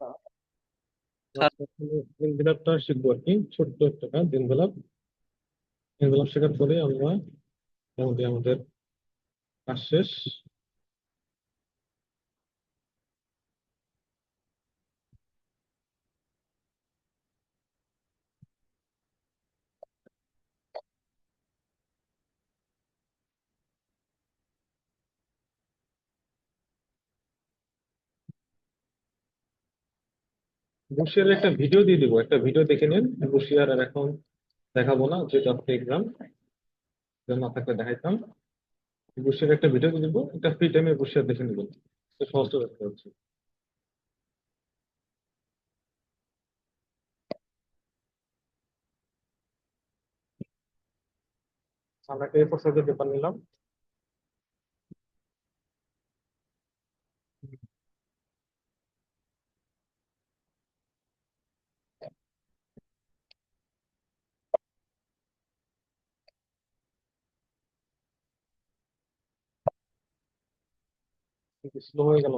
Sir, এনভেলপটা শিখবো আর কি, ছোট্ট একটা এনভেলপ। এনভেলপ শেখার পরে আমরা মোটামুটি আমাদের কাজ শেষ। বসিয়ার একটা ভিডিও দিয়ে দিবো, একটা ভিডিও দেখে নিন। বসিয়ার আর এখন দেখাবো না, যেহেতু আজকে এক্সাম, না থাকলে দেখাইতাম। বসিয়ার একটা ভিডিও দিয়ে দিবো, একটা ফ্রি টাইমে বসিয়ার দেখে নিবেন, তো সহজ তো দেখতে হচ্ছে। আমরা একটা এ4 সাইজের পেপার নিলাম। স্লো হয়ে গেল।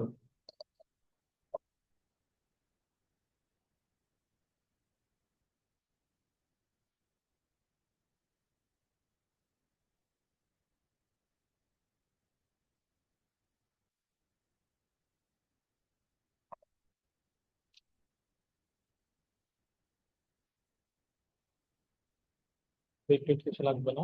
একটু কিছু লাগবে না।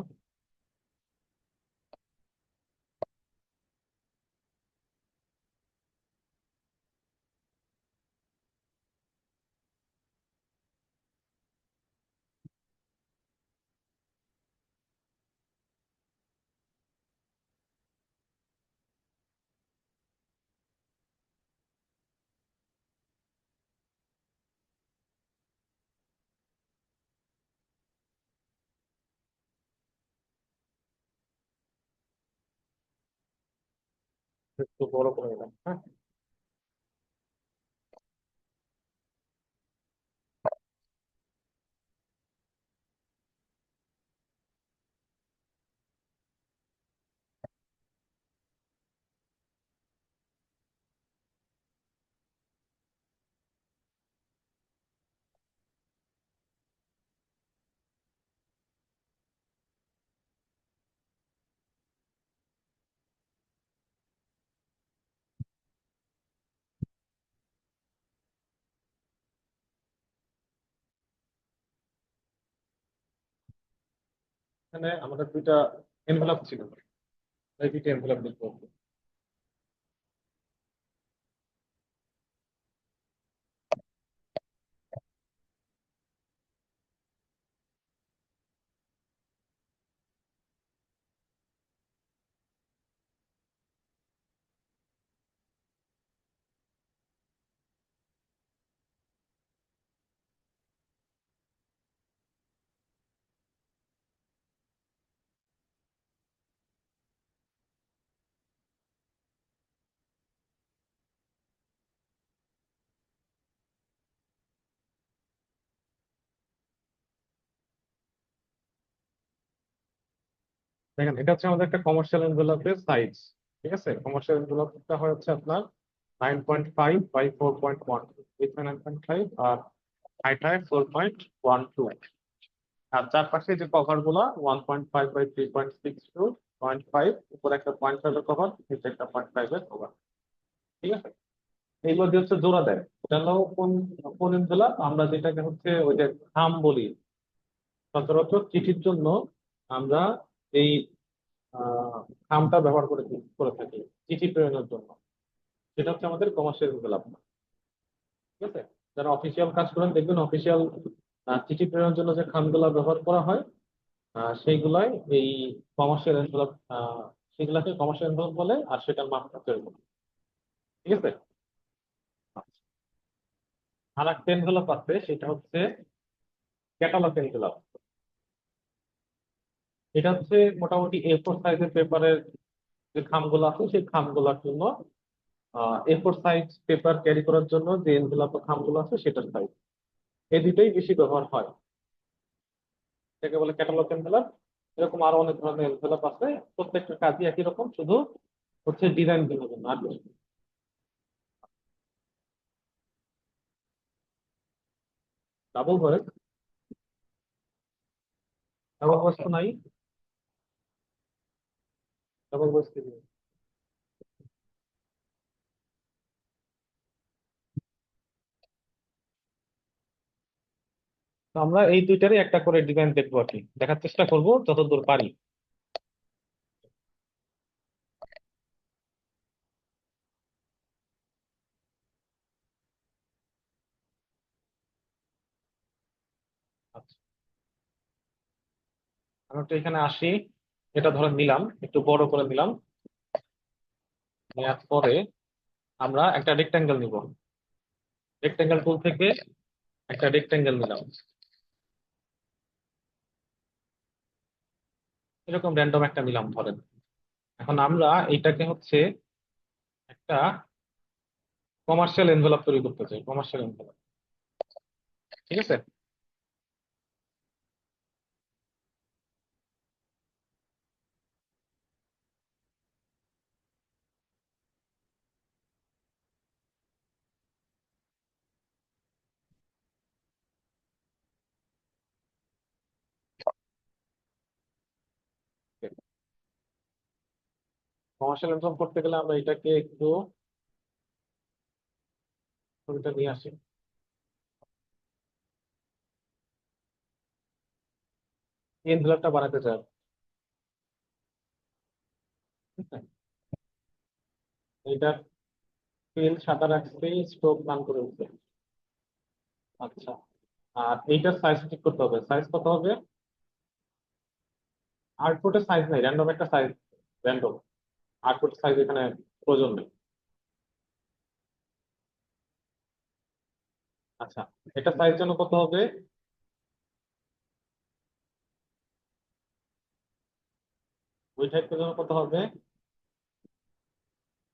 একটু বড় করে নিলাম, হ্যাঁ। এখানে আমাদের দুইটা এনভেলপ ছিল, এই দুইটা এনভেলপ দেখবো। দেখেন, এটা হচ্ছে আমাদের একটা কমার্শিয়াল এনভেলপের সাইজ। ঠিক আছে, কমার্শিয়াল এনভেলপটা হয় হচ্ছে আপনার 9.5 by 4.1, উইথ 9.5, আর হাইট হয় 4.12। আর চারপাশে যে কভার গুলা 1.5 by 3.6 to 0.5, উপরে একটা 0.5 এর কভার, নিচে একটা 0.5 এর কভার। ঠিক আছে, এইগুলো দিয়ে হচ্ছে জোড়া দেয়। এটা হলো কোন কোন এনভেলপ, আমরা যেটাকে হচ্ছে ওই যে খাম বলি। সচরাচর চিঠির জন্য আমরা এই আহ, খামটা ব্যবহার করে থাকি চিঠি প্রেরণের জন্য। সেটা হচ্ছে আমাদের কমার্শিয়াল এনভেলপ। ঠিক আছে, যারা অফিসিয়াল কাজ করেন দেখবেন, অফিসিয়াল চিঠি প্রেরণের জন্য যে খামগুলা ব্যবহার করা হয়, সেইগুলাই এই কমার্শিয়াল এনভেলপ, সেগুলাকে কমার্শিয়াল এনভেলপ বলে, আর সেটার মাত্রা এরকম। ঠিক আছে। আর একটা এনভেলপ আছে, সেটা হচ্ছে ক্যাটালগ এনভেলপ। এটা হচ্ছে মোটামুটি A4 সাইজের পেপারের যে খামগুলো আছে, সেই খামগুলোর জন্য, A4 সাইজ পেপার ক্যারি করার জন্য যে এনভেলপ খামগুলো আছে সেটার সাইজ। এই দুটোই বেশি ব্যবহার হয়, এটাকে বলে ক্যাটালগ এনভেলপ। এরকম আরো অনেক ধরনের এনভেলপ আছে, প্রত্যেকটা কাজই একই রকম, শুধু হচ্ছে ডিজাইন ভিন্ন ভিন্ন আর কিছু না। ডাবল করে, ডাবল বক্স তো নাই, ডাবল বক্স কি দিবে? তো আমরা এই দুইটারই একটা করে ডিজাইন দেখবো আর কি, দেখার চেষ্টা করবো যতদূর পারি। আচ্ছা, আমি একটু এখানে আসি, এটা ধরে নিলাম, একটু বড় করে নিলাম। নেওয়ার পরে আমরা একটা রেক্টাঙ্গেল নিব, রেক্টাঙ্গেল টুল থেকে একটা রেক্টাঙ্গেল নিলাম, এরকম র্যান্ডম একটা নিলাম ধরেন। এখন আমরা এইটাকে হচ্ছে একটা কমার্শিয়াল এনভেলপ তৈরি করতে চাই, কমার্শিয়াল এনভেলপ। ঠিক আছে, কমার্শিয়াল এনভেলপ করতে গেলে আমরা এটাকে একটু ছবিটা নিয়ে আসি। এই এনভেলপটা বানাতে চাই, ঠিক আছে? এইটার ফিল সাদা রাখছি, স্ট্রোক নাম করে উঠছে। আচ্ছা, আর এইটার সাইজ ঠিক করতে হবে, সাইজ কত হবে? আউটপুটের সাইজ নেই, র্যান্ডম একটা সাইজ, র্যান্ডম আউটপুট সাইজ এখানে প্রয়োজন নেই। আচ্ছা, এটা সাইজ জন্য কত হবে? ওই টাইপের জন্য কত হবে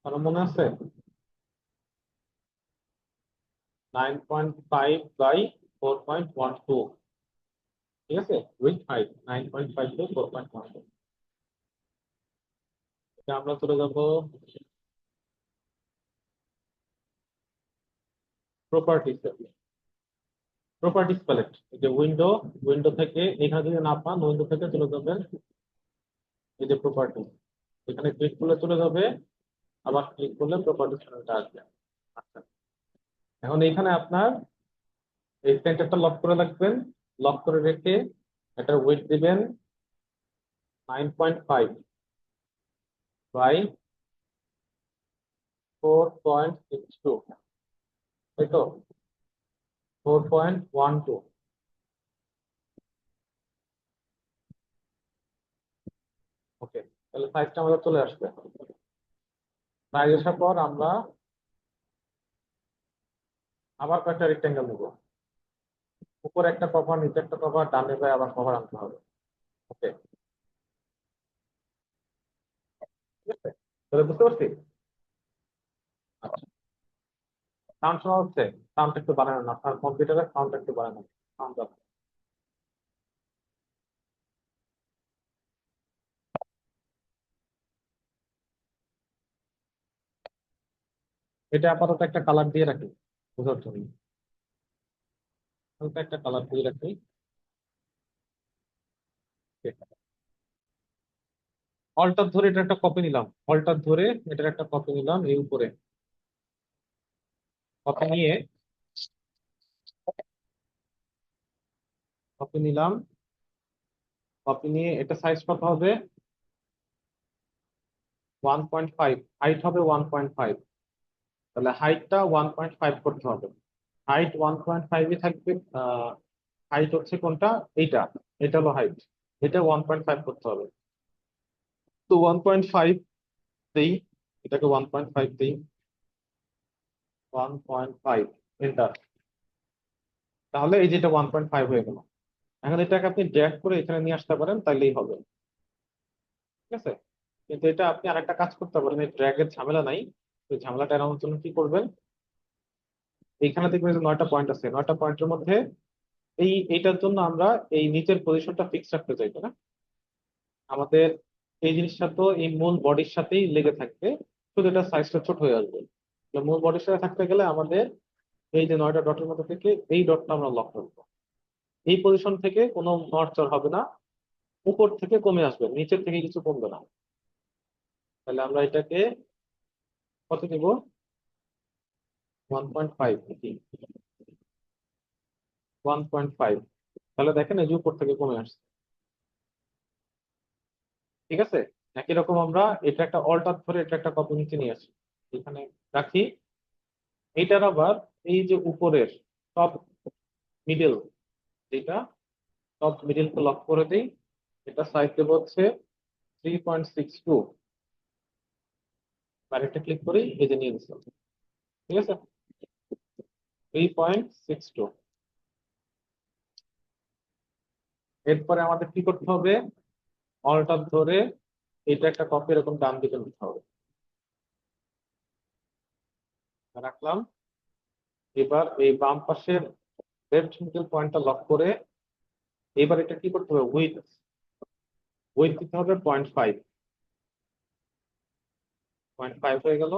কারো মনে আছে? 9.5 বাই 4.12, ঠিক আছে, উইথ হাইট 9.5 টু 4.12। এটা আমরা চলে যাব প্রপার্টিস, প্রপার্টিস প্যালেট, এই যে উইন্ডো, উইন্ডো থেকে এখানে যদি না পান, উইন্ডো থেকে চলে যাবেন এই যে প্রপার্টিস, এখানে ক্লিক করলে চলে যাবে, আবার ক্লিক করলে প্রপার্টিস প্যানেলটা আসবে। আচ্ছা, এখন এখানে আপনার এই সেন্টারটা লক করে রাখবেন, লক করে রেখে এটা ওয়েট দিবেন 9.5 বাই 4.62, তাই তো? 4.12। ওকে, তাহলে সাইজটা আমাদের চলে আসবে। সাইজ আসার পর আমরা আবার কয়েকটা রেক্টেঙ্গেল নেবো, উপরে একটা কভার, নিচে একটা কভার, ডানে বায়ে আবার কভার আনতে হবে। ওকে, ঠিক আছে, তাহলে বুঝতে পারছি। আচ্ছা, সাউন্ড শোনা হচ্ছে? সাউন্ড একটু বাড়ানো না, আপনার কম্পিউটারের সাউন্ড একটু বাড়ানো, সাউন্ড। এটা আপাতত একটা কালার দিয়ে রাখি বোঝার জন্য, হালকা একটা কালার দিয়ে রাখি। অল্টার ধরে এটা একটা কপি নিলাম, অল্টার ধরে এটার একটা কপি নিলাম এই উপরে, কপি নিয়ে, কপি নিলাম, কপি নিয়ে এটা সাইজ কত হবে? 1.5, হাইট হবে 1.5, তাহলে হাইটটা 1.5 করতে হবে। হাইট 1.5 থাকবে, হাইট হচ্ছে কোনটা? এইটা, এটা হলো হাইট, এটা 1.5 করতে হবে। তো 1.5 দেই, এটাকে 1.5 দেই, 1.5 এন্টার, তাহলে এই যেটা 1.5 হয়ে গেল। এখন এটাকে আপনি ড্র্যাগ করে এখানে নিয়ে আসতে পারেন, তাইলেই হবে, ঠিক আছে? কিন্তু এটা আপনি আরেকটা কাজ করতে পারেন, এই ড্র্যাগের ঝামেলা নাই। তো ঝামেলাটা এড়ানোর জন্য কি করবেন, এইখানে দেখবেন যে 9টা পয়েন্ট আছে, 9টা পয়েন্টের মধ্যে এইটার জন্য আমরা এই নিচের পজিশনটা ফিক্স রাখতে চাই, তাই না? আমাদের এই জিনিসটা তো এই মূল বডির সাথেই লেগে থাকবে, শুধু এটা সাইজটা ছোট হয়ে আসবে। তো মূল বডির সাথে থাকতে গেলে আমাদের এই যে 9টা ডটের মধ্যে থেকে এই ডটটা আমরা লক করবো। এই পজিশন থেকে কোনো নড়চড় হবে না, উপর থেকে কমে আসবে, নিচের থেকে কিছু কমবে না। তাহলে আমরা এটাকে কত দিব? 1.5 নাকি 1.5? তাহলে দেখেন এই যে উপর থেকে কমে আসছে। ঠিক আছে, একই রকম আমরা এটা একটা অল্টার ধরে এটা একটা কত নিচে নিয়ে আসি, এখানে রাখি। এইটার আবার এই যে উপরের টপ মিডল, যেটা টপ মিডলকে লক করে দেই, এটা সাইজ দেবো হচ্ছে 3.62। আর একটা ক্লিক করি, এই যে নিয়ে দিচ্ছি। ঠিক আছে, 3.62। এরপরে আমাদের কি করতে হবে? অল্টার ধরে এটা একটা কপি এরকম ডান দিকে নিতে হবে, রাখলাম। এবার এই বাম পাশের লেফট মিডল পয়েন্টটা লক করে এবার এটা কি করতে হবে? উইথ উইথ দিতে হবে 0.5। 0.5 হয়ে গেল।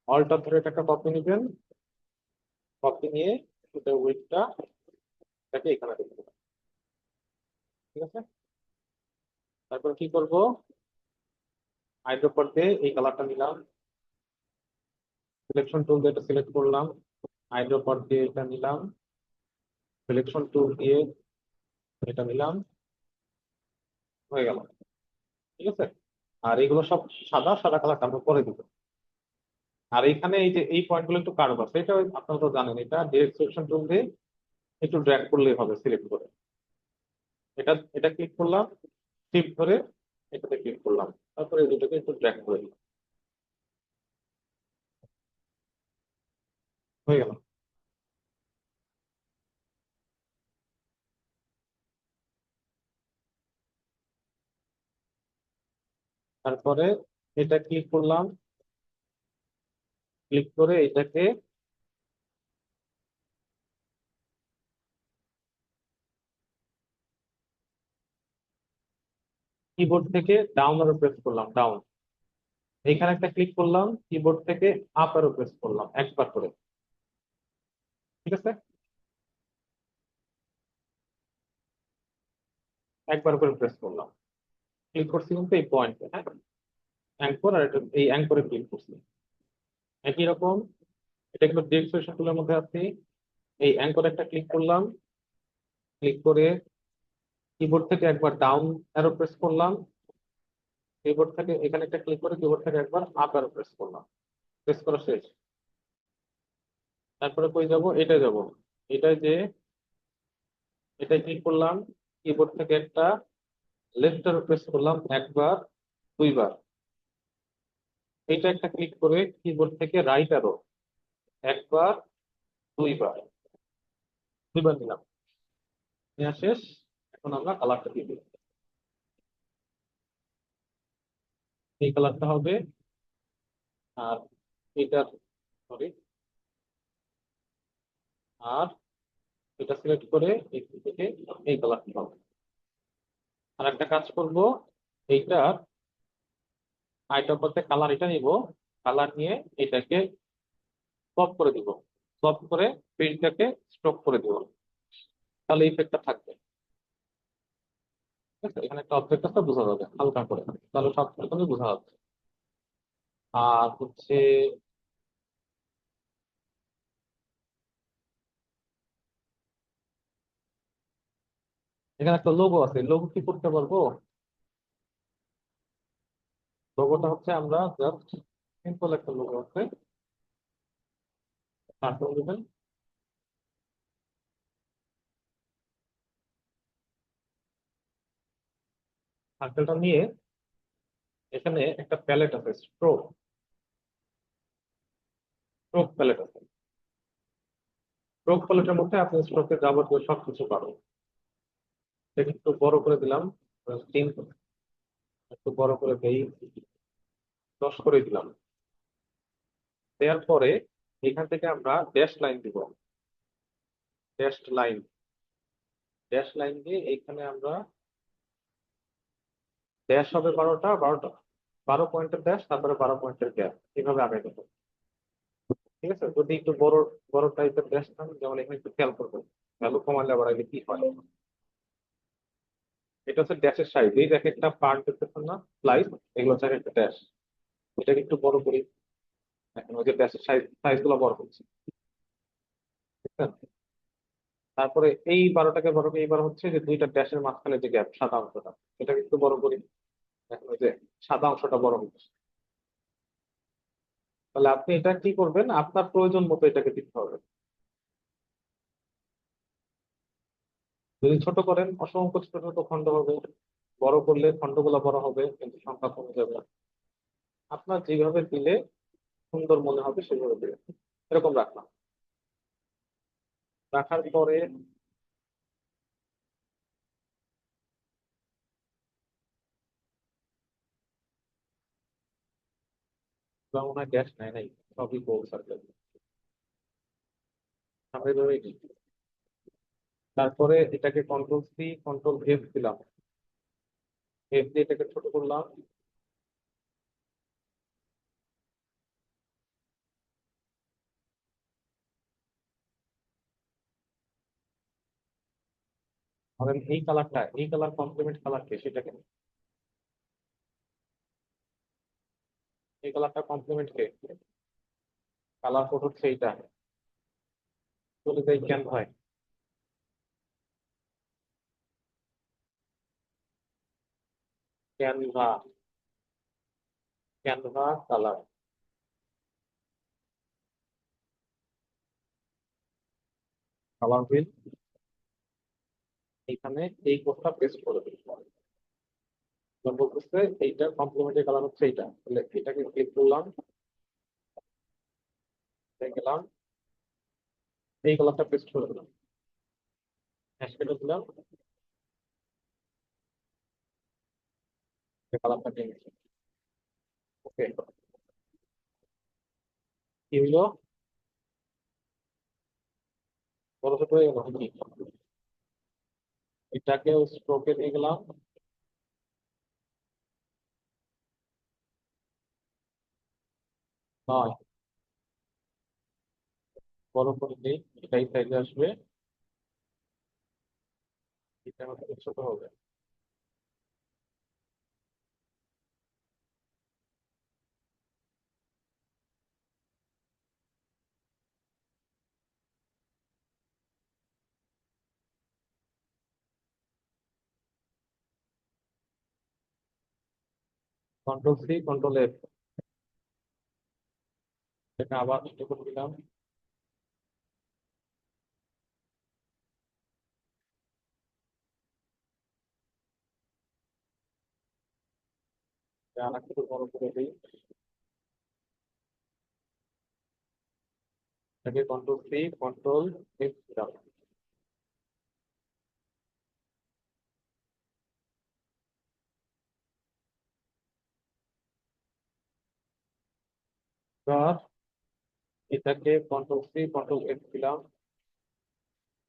অল্টার ধরে এটা একটা কপি নেবেন, কপি নিয়ে এটা উইথটা এটাকে এখানে দেখতে হবে। ঠিক আছে, তারপর কি করব? আইড্রপার দিয়ে এই কালারটা নিলাম, সিলেকশন টুল দিয়ে এটা সিলেক্ট করলাম, আইড্রপার দিয়ে এটা নিলাম, সিলেকশন টুল দিয়ে এটা নিলাম, হয়ে গেল। ঠিক আছে, আর এগুলো সব সাদা সাদা কালারটা আমরা পরে দিব। আর এখানে এই যে এই পয়েন্ট গুলো একটু কার্ভ আছে, এটা আপনারা তো জানেন, এটা ডিরেক্ট সিলেকশন টুল দিয়ে একটু ড্র্যাগ করলেই হবে, সিলেক্ট করে এটা এটা ক্লিক করলাম, টিপ ধরে এটাতে ক্লিক করলাম, তারপরে এই দুটোকে একটু ড্র্যাগ করে দিলাম, হয়ে গেল। তারপরে এটা ক্লিক করলাম, ক্লিক করে এটাকে কিবোর্ড থেকে ডাউন আরো প্রেস করলাম, ডাউন। এখানে একটা ক্লিক করলাম, কিবোর্ড থেকে আপ আরো প্রেস করলাম একবার করে। ঠিক আছে, একবার করে প্রেস করলাম, ক্লিক করছি কিন্তু এই পয়েন্টে, হ্যাঁ, অ্যাঙ্কর, আর এটা এই অ্যাঙ্করে ক্লিক করছি। একই রকম এটা কিন্তু ডিরেক্ট সিলেকশন টুলের মধ্যে আছে, এই অ্যাঙ্কর একটা ক্লিক করলাম, ক্লিক করে কিবোর্ড থেকে একবার ডাউন অ্যারো প্রেস করলাম, কিবোর্ড থেকে এখানে একটা ক্লিক করে কিবোর্ড থেকে একবার আপ অ্যারো প্রেস করলাম, প্রেস করা শেষ। তারপরে কই যাব? এটা যাব, এটা যে এটাই ক্লিক করলাম, কিবোর্ড থেকে একটা লেফট অ্যারো প্রেস করলাম একবার, দুইবার। এটা একটা ক্লিক করে কিবোর্ড থেকে রাইট অ্যারো একবার, দুইবার, দুইবার দিলাম, নেওয়া শেষ। এখন আমরা কালারটা দিয়ে দিই, এই কালারটা হবে। আর এটা, সরি, আর এটা সিলেক্ট করে এখান থেকে এই কালারটা হবে। আর একটা কাজ করব, এইটার আইটার করতে কালার এটা নিব, কালার নিয়ে এটাকে সফট করে দিব, সফট করে পেজটাকে স্ট্রোক করে দিব, তাহলে ইফেক্টটা থাকবে। ঠিক আছে, এখানে একটা অবজেক্ট আছে, বোঝা যাবে হালকা করে, তাহলে সব রকমই বোঝা যাচ্ছে। আর হচ্ছে এখানে একটা লোগো আছে, লোগো কি করতে পারবো? লোগোটা হচ্ছে আমরা জাস্ট সিম্পল একটা লোগো আছে, সার্কেল দিবেন, সার্কেলটা নিয়ে এখানে একটা প্যালেট আছে, স্ট্রোক, স্ট্রোক প্যালেট আছে। স্ট্রোক প্যালেটের মধ্যে আপনি স্ট্রোকের যাবতীয় সবকিছু পাবেন। এটা একটু বড় করে দিলাম, তিন, একটু বড় করে দেই, 10 করে দিলাম। দেওয়ার পরে এখান থেকে আমরা ড্যাশ লাইন দিব, ড্যাশ লাইন, ড্যাশ লাইন দিয়ে এখানে আমরা ড্যাশ হবে 12টা, 12টা, 12 পয়েন্টের ড্যাশ, তারপরে 12 পয়েন্টের গ্যাপ, এইভাবে আগে দেবো। ঠিক আছে, যদি একটু বড় বড় টাইপের ড্যাশ থাকেন, যেমন এখানে একটু খেয়াল করবেন, ভ্যালু কমালে আবার আগে কি হয়। এটা হচ্ছে ড্যাশের সাইজ, এই যে এক একটা পার্ট দেখতেছেন না, স্লাইস, এগুলো হচ্ছে এক একটা ড্যাশ। এটাকে একটু বড় করি, এখন ওই যে ড্যাশের সাইজ গুলো বড় হচ্ছে, বুঝছেন? তারপরে এই 12টাকে বড় করি, এইবার হচ্ছে যে দুইটা ড্যাশের মাঝখানে যে গ্যাপ, সাদা অংশটা, এটাকে একটু বড় করি, এখন ওই যে সাদা অংশটা বড় হচ্ছে। তাহলে আপনি এটা কি করবেন, আপনার প্রয়োজন মতো এটাকে দিতে হবে। যদি ছোট করেন অসংখ্য ছোট ছোট খণ্ড হবে, বড় করলে খণ্ডগুলো বড় হবে কিন্তু সংখ্যা কমে যাবে। আপনার যেভাবে দিলে সুন্দর মনে হবে সেভাবে দিবেন। এরকম রাখলাম, রাখার পরে বা মনে হয় গ্যাস নেয় নাই, সবই গোল সার্কেল, আমরা এভাবেই নিই। তারপরে এটাকে কন্ট্রোল এফ দিলাম, এফ দিয়ে এটাকে ছোট করলাম। ধরেন এই কালারটা, এই কালার কমপ্লিমেন্ট কালারকে, সেটাকে এই কালারটা কমপ্লিমেন্ট কে, কালার কোড হচ্ছে এইটা, চলে যাই ক্যানভায়, Canva, Canva colour, colour wheel, এইখানে এই কোডটা পেস্ট করে দিই। বলতেছে এইটা কমপ্লিমেন্টারি কালার হচ্ছে এইটা, তাহলে এটাকে ক্লিক করলাম, গেলাম, এই কালারটা পেস্ট করে দিলাম, হ্যাশ কেটে দিলাম, কালারটা চেঞ্জ, ওকে। কি হইলো, বড় ছোট হয়ে গেল নাকি? এটাকে স্ট্রোকে দিয়ে গেলাম, নয়, বড় করে দিই, এটাই সাইজে আসবে, এটা হচ্ছে ছোট হবে। কন্ট্রোল সি, কন্ট্রোল এফ, এটা আবার ছোট করে দিলাম, এটা আর একটু বড় করে দিই, এটাকে কন্ট্রোল সি, কন্ট্রোল এফ দিলাম। এবার এটাকে কন্ট্রোল সি, কন্ট্রোল এফ দিলাম,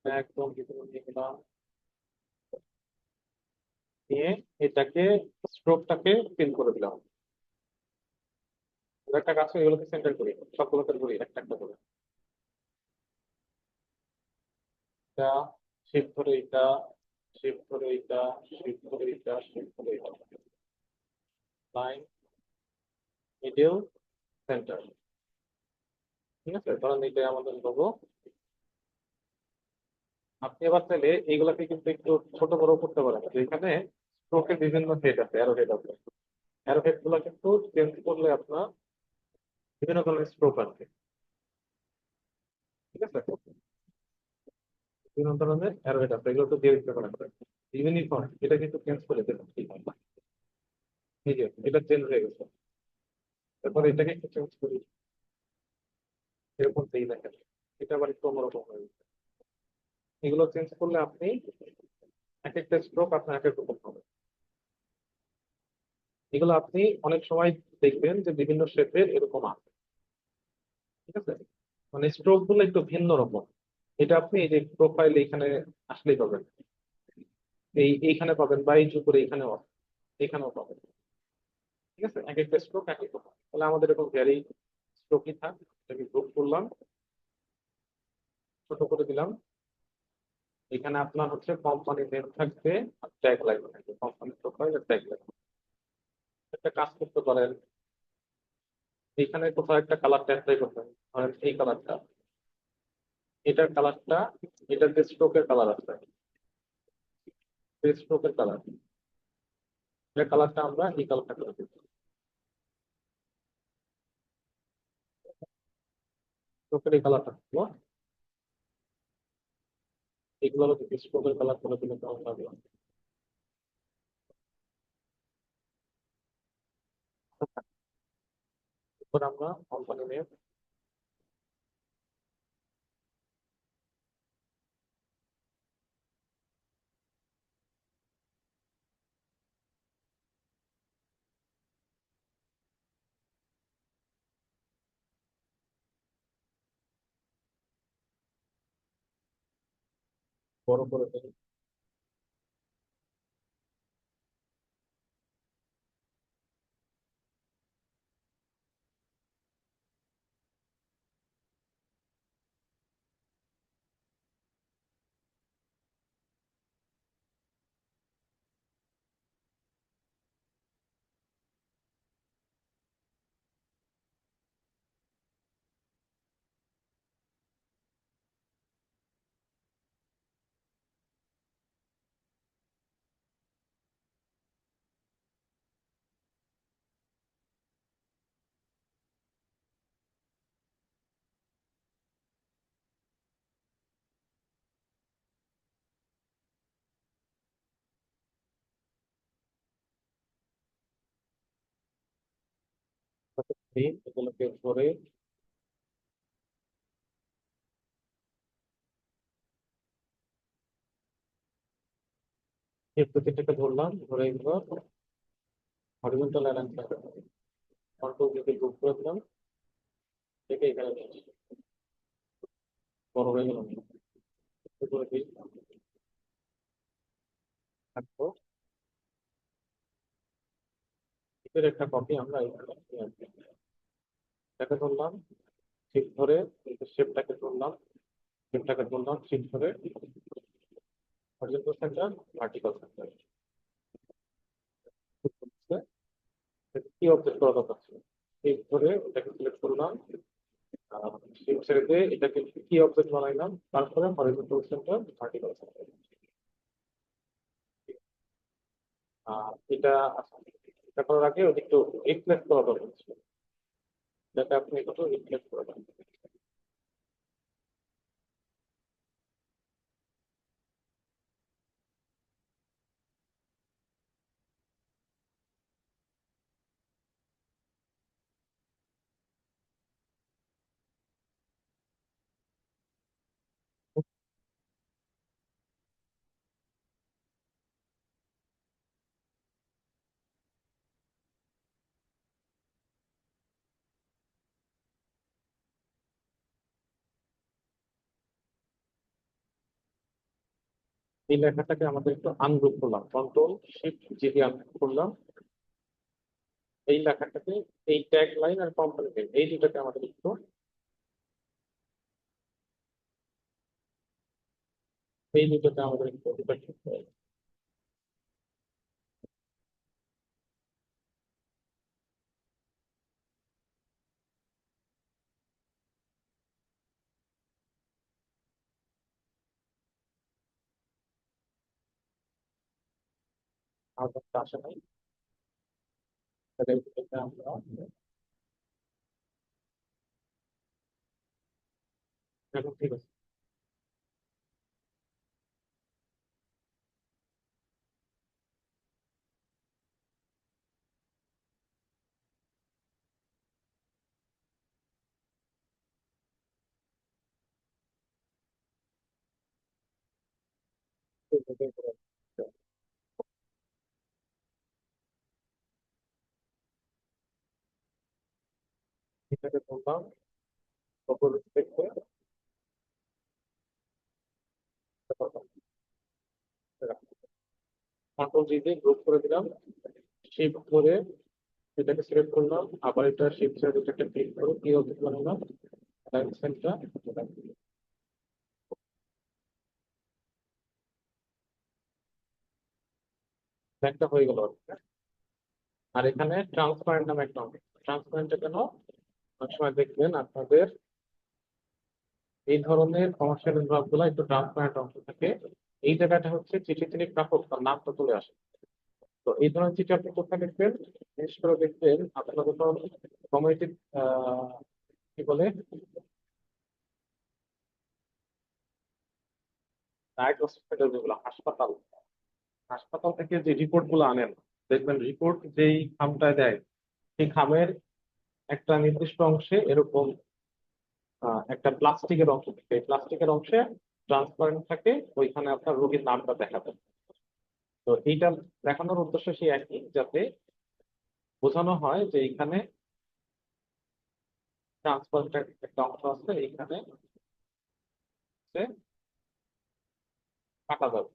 একদম ভিতরে নিয়ে গেলাম, নিয়ে এটাকে স্ট্রোকটাকে ফিল করে দিলাম। এবার একটা কাজ করে এগুলোকে সেন্টার করি, সবগুলোকে ধরি একটা একটা করে, এটা শিফট ধরে এটা, শিফট ধরে এটা, শিফট ধরে এটা, শিফট ধরে এটা, লাইন, মিডিল, সেন্টার। ঠিক আছে, ধরেন এটাই আমাদের লোগো। আপনি এবার চাইলে এইগুলাকে কিন্তু একটু ছোট বড় করতে পারেন, যে এখানে স্ট্রোকের বিভিন্ন হেড আছে, অ্যারো হেড আছে, অ্যারো হেড গুলা কিন্তু চেঞ্জ করলে আপনার বিভিন্ন ধরনের স্ট্রোক আছে। ঠিক আছে, বিভিন্ন ধরনের অ্যারো হেড আছে, এগুলো তো দিয়ে দিতে পারেন। ইউনিফর্ম, এটা কিন্তু চেঞ্জ করে দেবেন, ঠিক আছে, এই যে এটা চেঞ্জ হয়ে গেছে। তারপর এটাকে একটু চেঞ্জ করি, এরকম সেই দেখেন, এটা আবার একটু অন্যরকম হয়ে গেছে। এগুলো চেঞ্জ করলে আপনি এক একটা স্ট্রোক আপনার এক এক রকম হবে। এগুলো আপনি অনেক সময় দেখবেন যে বিভিন্ন শেপের এরকম আছে। ঠিক আছে, মানে স্ট্রোক গুলো একটু ভিন্ন রকম। এটা আপনি এই যে প্রোফাইল এখানে আসলেই পাবেন, এইখানে পাবেন, বা এই যে উপরে এখানেও আছে, এখানেও পাবেন। ঠিক আছে, এক একটা স্ট্রোক এক এক রকম। তাহলে আমাদের এরকম ভ্যারি স্ট্রোকই থাক, এটাকে গ্রুপ করলাম, ছোট করে দিলাম, এখানে আপনার হচ্ছে কোম্পানি নেম থাকবে আর ট্যাগ লাইন থাকবে, কোম্পানির প্রোফাইল আর ট্যাগ লাইন। একটা কাজ করতে পারেন, এখানে কোথাও একটা কালারটা অ্যাপ্লাই করবেন। ধরেন এই কালারটা, এটার কালারটা, এটার যে স্ট্রোকের কালার আছে, স্ট্রোকের কালার, এটার কালারটা আমরা এই কালারটা করে দিচ্ছি। স্ট্রোকের এই কালারটা হলো, এগুলো হলো স্ট্রোকের কালার করে দিলে কেমন লাগবে। এরপর আমরা কোম্পানি নেম, বড় করে দিই। এগুলোকে ধরে এই প্রতিটাকে ধরলাম, ধরে এগুলো হরিজন্টাল অ্যালাইন থাকবে, কন্ট্রোল দিকে গ্রুপ করে দিলাম, দেখে এখানে নিয়ে আসি। বড় হয়ে গেল, একটু করে দিই। থাকবো এটার একটা কপি আমরা এখানে নিয়ে আসি। এটাকে ধরলাম, ঠিক ধরে শেপটাকে ধরলাম, শেপটাকে ধরলাম ঠিক ধরে হরিজন্টাল সেন্টার, ভার্টিক্যাল সেন্টার। কি অবজেক্ট করা দরকার ছিল, ঠিক ধরে এটাকে সিলেক্ট করলাম, শিপ ছেড়ে দিয়ে এটাকে কি অবজেক্ট বানাইলাম, তারপরে হরিজন্টাল সেন্টার, ভার্টিক্যাল সেন্টার। আর এটা এটা করার আগে ওটা একটু রিফ্লেক্ট করা দরকার ছিল, যাতে আপনি একটু রিফ্লেক্ট করে দেন। এই লেখাটাকে আমাদের একটু আনগ্রুপ করলাম, কন্ট্রোল শিফট জি দিয়ে আনগ্রুপ করলাম। এই লেখাটাকে, এই ট্যাগ লাইন আর কোম্পানি নেম, এই দুটাকে আমাদের একটু, এই দুটাকে আমাদের একটু ডিফারেন্ট করতে হবে। আওয়াজটা আসে নাই, তাহলে এটাকে আমরা, এখন ঠিক আছে। এটাকে বললাম কন্ট্রোল সিলেক্ট করে কন্ট্রোল জি দিয়ে গ্রুপ করে দিলাম, শিফট ধরে এটাকে সিলেক্ট করলাম, আবার এটা শিফট ছেড়ে এটাকে ক্লিক করে কি অবজেক্ট বানালাম, সেন্টার। একটা হয়ে গেল। আর এখানে ট্রান্সপারেন্ট নামে একটা অংশ। ট্রান্সপারেন্ট কেন? অনেক সময় দেখবেন আপনাদের এই ধরনের কমার্শিয়াল গ্রাফ গুলো একটু ট্রান্সপারেন্ট অংশ থাকে। এই জায়গাটা হচ্ছে চিঠি তিনি প্রাপক তার নামটা চলে আসে। তো এই ধরনের চিঠি আপনি কোথায় লিখবেন? বিশেষ করে দেখবেন আপনারা যখন কমিউনিটি কি বলে ডায়েট হসপিটাল, যেগুলো হাসপাতাল, হাসপাতাল থেকে যে রিপোর্ট গুলো আনেন, দেখবেন রিপোর্ট যেই খামটায় দেয় সেই খামের একটা নির্দিষ্ট অংশে এরকম একটা প্লাস্টিকের অংশ থাকে। এই প্লাস্টিকের অংশে ট্রান্সপারেন্ট থাকে, ওইখানে আপনার রোগীর নামটা দেখাবে। তো এইটা দেখানোর উদ্দেশ্য সেই একই, যাতে বোঝানো হয় যে এইখানে ট্রান্সপারেন্ট একটা অংশ আছে, এইখানে হচ্ছে কাটা যাবে,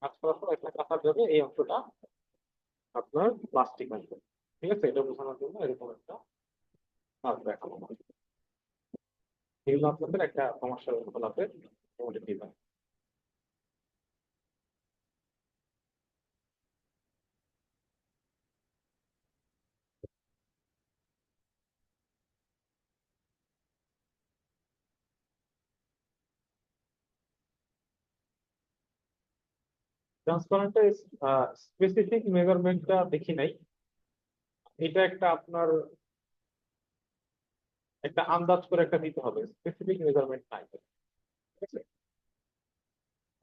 কাজ করার পর এখানে কাটা যাবে, এই অংশটা আপনার প্লাস্টিক অংশ। ঠিক আছে, এটা বোঝানোর জন্য এরকম একটা কাজ দেখানো হয়। এগুলো আপনাদের একটা কমার্শিয়াল ফলাফল মোটামুটি দিবেন। ট্রান্সপারেন্টে স্পেসিফিক মেজারমেন্টটা দেখি নাই। এটা একটা আপনার একটা আন্দাজ করে একটা দিতে হবে, স্পেসিফিক মেজারমেন্ট নাই। ঠিক আছে,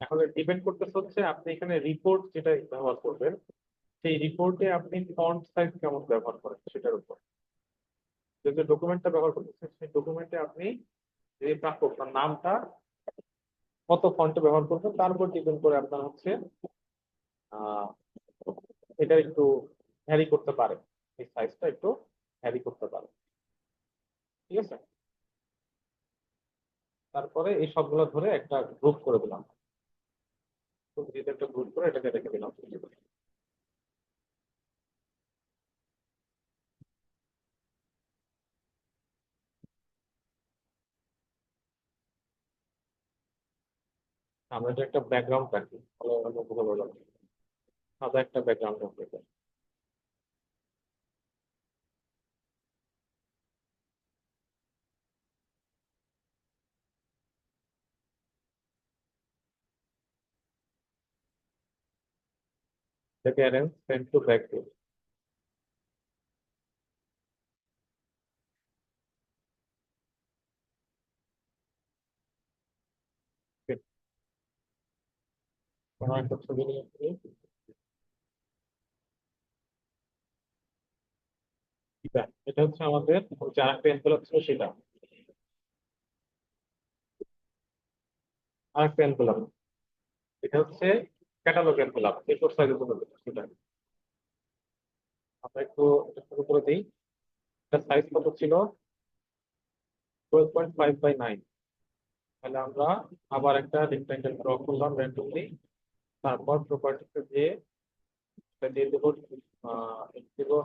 এখন ডিপেন্ড করতেছে হচ্ছে আপনি এখানে রিপোর্ট যেটা ব্যবহার করবেন, সেই রিপোর্টে আপনি ফন্ট সাইজ কেমন ব্যবহার করেন সেটার উপর। যে ডকুমেন্টটা ব্যবহার করতেছেন সেই ডকুমেন্টে আপনি যে প্রাপক তার নামটা কত ফন্টে ব্যবহার করবেন তার উপর ডিপেন্ড করে আপনার হচ্ছে আহ এটা একটু ভ্যারি করতে পারে, এই সাইজটা একটু ভ্যারি করতে পারে। ঠিক আছে, তারপরে এই সবগুলো ধরে একটা গ্রুপ করে দিলাম। তো যেটা একটা গ্রুপ করে এটাকে রেখে দিলাম। আমরা এটা একটা ব্যাকগ্রাউন্ড রাখি, তাহলে আমরা বোঝা যাবে। সাদা একটা ব্যাকগ্রাউন্ড রাখি। এটাকে অ্যারেঞ্জ ফ্রন্ট টু ব্যাক দিই। কোনো একটা ছবি নিয়ে আসি। এটা হচ্ছে আমাদের যে আরেকটা এনভেলপ ছিল সেটা, আরেকটা এনভেলপ। এটা হচ্ছে ক্যাটালগ এনভেলপ, এ4 সাইজের জন্য সেটা। আমরা একটু এটা শুরু করে দিই। এটা সাইজ কত ছিল? 12.5 বাই 9। তাহলে আমরা আবার একটা রেক্টাঙ্গেল ড্র করলাম র্যান্ডমলি। তারপর প্রপার্টিতে দিয়ে এটা দিয়ে দেবো, দেবো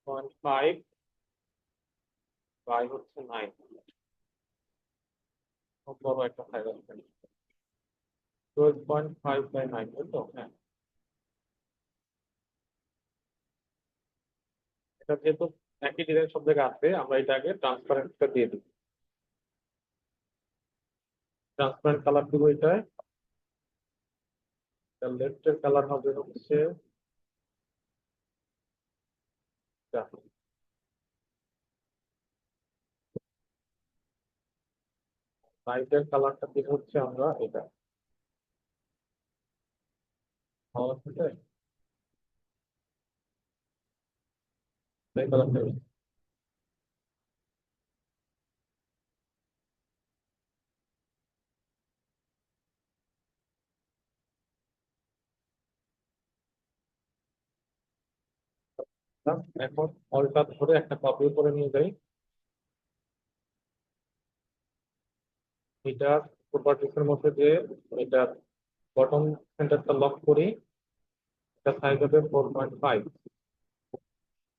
12.5 বাই হচ্ছে 9। খুব বড় একটা সাইজ আছে। 12.5 বাই 9, তাই তো? হ্যাঁ, এটা যেহেতু একই ডিজাইন সব জায়গায় আছে, আমরা এটাকে ট্রান্সপারেন্টটা দিয়ে দিই। ট্রান্সপারেন্ট কালার দিব এটায়। লেফটের কালার হবে হচ্ছে রাইটের কালারটা দিব হচ্ছে আমরা এটা। ভালো লাগছে? এই কালারটা এখন অলটা ধরে একটা কপি করে নিয়ে যাই। এটা প্রপার্টিস এর মধ্যে যে এটা বটম সেন্টারটা লক করি। এটা সাইজ হবে 4.5।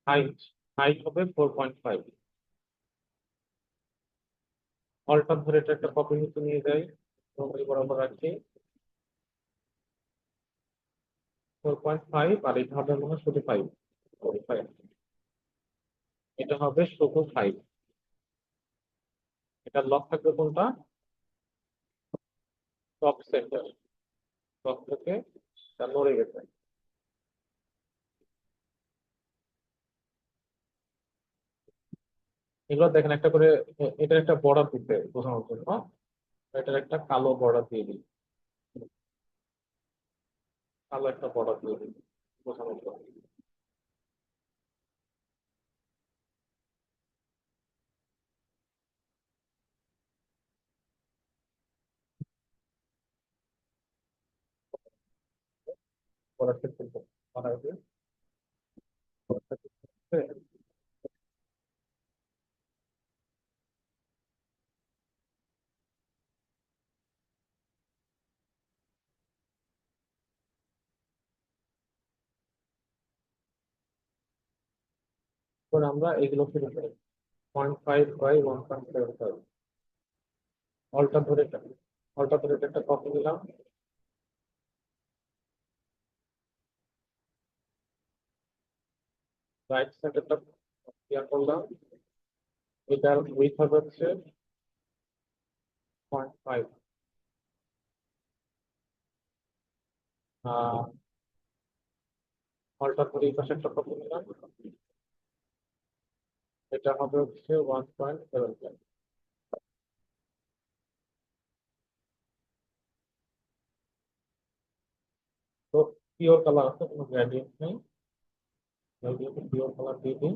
হাইট হাইট হবে 4.5। অলটা ধরে এটা একটা কপি নিতে নিয়ে যাই। এই বরাবর রাখছি 4.5, আর এটা হবে মনে হয় শুধু 5। এটা হবে শুধু 5। এটা লক থাকবে কোনটা? Top centre. টপ থেকে এটা নড়ে গেছে। এগুলো দেখেন একটা করে, এটার একটা বর্ডার দিতে বোঝানোর জন্য এটার একটা কালো বর্ডার দিয়ে দিই। কালো একটা বর্ডার দিয়ে দিই বোঝানোর জন্য। বর্ডারটা কিন্তু বানাই দিই। বর্ডারটা কিন্তু এবার আমরা এগুলো শুরু করি। 0.5 বাই 1.75। অল্টার ধরে এটা, অল্টার ধরে এটা একটা কপি নিলাম। রাইট সাইডেরটা ক্লিয়ার করলাম। এটার উইথ হবে হচ্ছে 0.5। অল্টার ধরে এই পাশে একটা কপি নিলাম। এটা হবে হচ্ছে 1.75। তো পিওর কালার আছে, কোনো গ্রেডিয়েন্ট নেই। পিওর কালার দিয়ে দিই।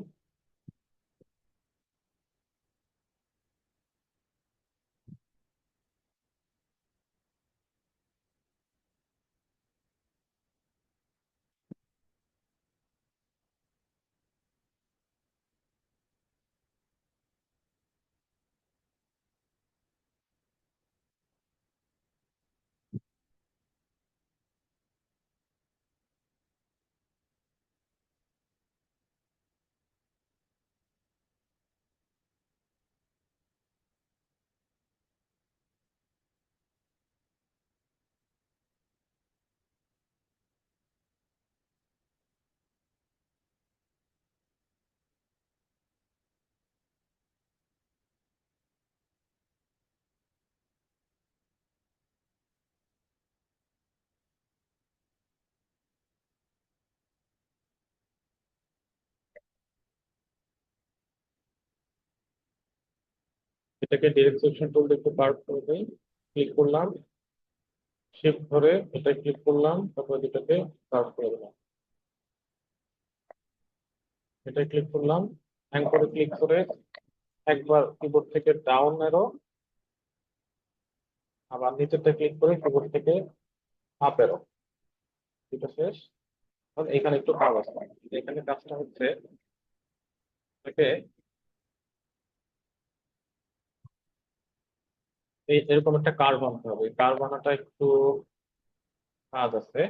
এটাকে ডিরেক্ট সিলেকশন টুল দিয়ে একটু কার্ভ করে দিই। ক্লিক করলাম, শিফট ধরে এটা ক্লিক করলাম, তারপর এটাকে কার্ভ করে দিলাম। এটা ক্লিক করলাম, অ্যাঙ্করে ক্লিক করে একবার কিবোর্ড থেকে ডাউন অ্যারো, আবার নিচেরটা ক্লিক করে কিবোর্ড থেকে আপ অ্যারো। এটা শেষ। আর এখানে একটু কাজ আছে। এখানে কাজটা হচ্ছে এটাকে এরকম একটা কার্ভ বানাতে হবে। কার্ভ বানাটা একটু কাজ আছে।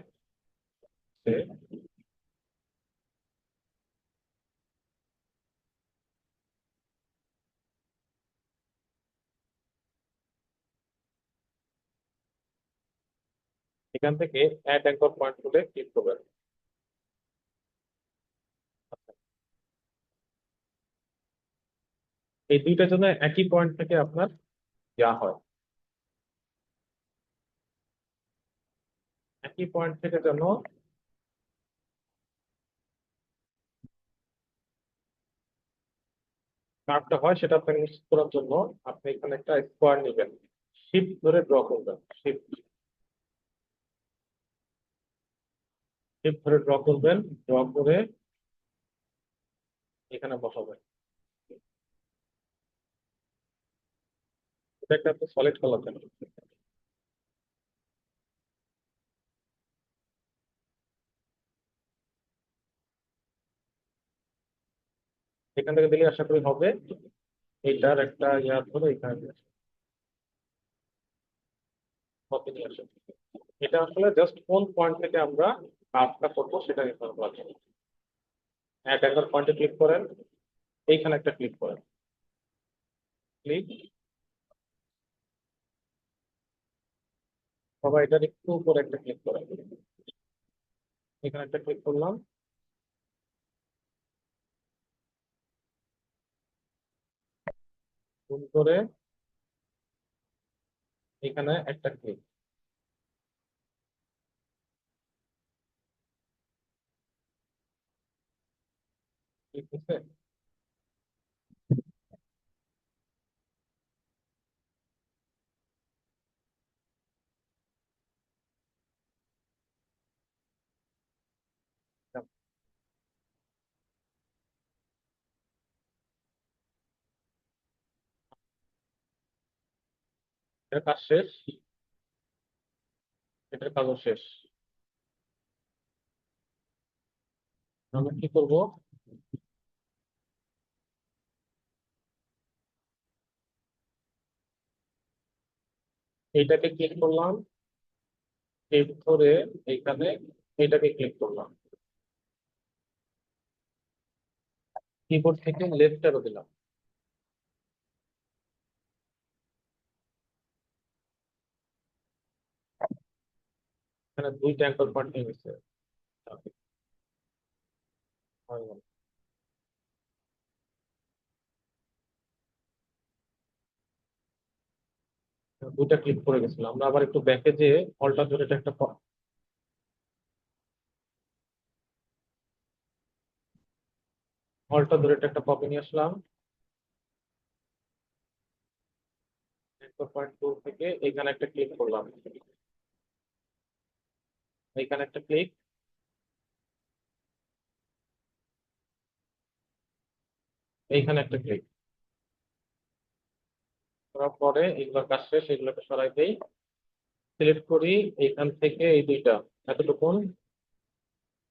এখান থেকে অ্যাড অ্যাঙ্কর পয়েন্ট টুলে ক্লিক করবেন। এই দুইটার জন্য একই পয়েন্ট থেকে আপনার যা হয়, একই পয়েন্ট থেকে যেন কার্ভটা হয় সেটা আপনি নিশ্চিত করার জন্য আপনি এখানে একটা স্কোয়ার নেবেন। শিফট ধরে ড্র করবেন। শিফট শিফট ধরে ড্র করবেন। ড্র করে এখানে বসাবেন। এটা একটা আপনি সলিড কালার দেন। এখান থেকে দিলে আশা করি হবে। এটার একটা ইয়া ধরে এখানে কপি নিয়ে আসেন। এটা আসলে জাস্ট কোন পয়েন্ট থেকে আমরা কাজটা করবো সেটা নির্ধারণ করার জন্য। এক একবার পয়েন্টে ক্লিক করেন, এইখানে একটা ক্লিক করেন। ক্লিক। সবাই এটার একটু উপরে একটা ক্লিক করে, এখানে একটা ক্লিক করলাম, জুম করে এখানে একটা ক্লিক। ক্লিক হচ্ছে। এটার কাজ শেষ, এটার কাজও শেষ। আমরা কি করব, এইটাকে ক্লিক করলাম, ক্লিক ধরে এইখানে এইটাকে ক্লিক করলাম, কিবোর্ড থেকে লেফট অ্যারো দিলাম। এখানে দুইটা অ্যাঙ্কর পয়েন্ট হয়ে গেছে। হয়ে গেল। দুইটা ক্লিক করে গেছিল, আমরা আবার একটু ব্যাকে যে অল্টার ধরে এটা একটা অল্টার ধরে এটা একটা কপি নিয়ে আসলাম। অ্যাঙ্কর পয়েন্ট টু থেকে এইখানে একটা ক্লিক করলাম, এইখানে একটা ক্লিক, এইখানে একটা ক্লিক করার পরে এগুলোর কাজ শেষ, এগুলোকে সরাই দেই, সিলেক্ট করি এইখান থেকে এই দুইটা এতটুকুন,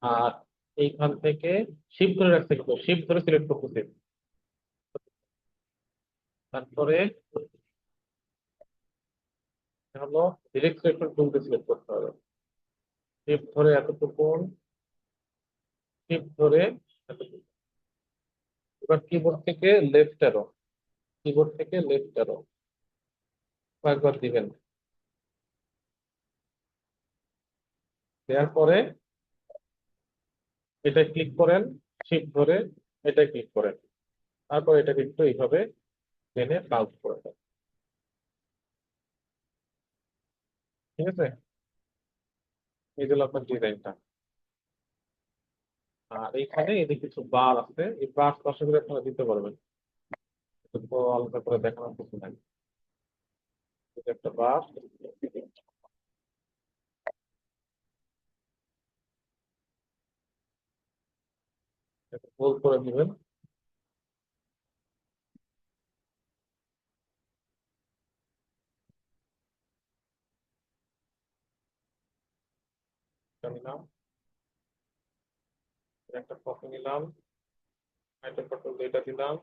আর এইখান থেকে শিফট ধরে রাখতে হবে, শিফট ধরে সিলেক্ট করতেছি। তারপরে হলো ডিরেক্ট সিলেকশন টুলকে সিলেক্ট করতে হবে, শিফট ধরে এতটুকুন, শিফট ধরে এতটুকু। এবার কিবোর্ড থেকে লেফট অ্যারো, কিবোর্ড থেকে লেফট অ্যারো কয়েকবার দিবেন, দেওয়ার পরে এটা ক্লিক করেন, শিফট ধরে এটা ক্লিক করেন, তারপর এটাকে একটু এইভাবে টেনে পাল্ট করে দেন। ঠিক আছে, এই হলো আপনার ডিজাইনটা। আর এইখানে এদিকে কিছু বার আছে, এই বার আশা করে আপনারা দিতে পারবেন, একটু আলাদা করে দেখানোর কিছু নাই। এটা একটা বার, গোল করে দিবেন। এটা নিলাম, এটা একটা কপি নিলাম, এটা পটল এটা দিলাম,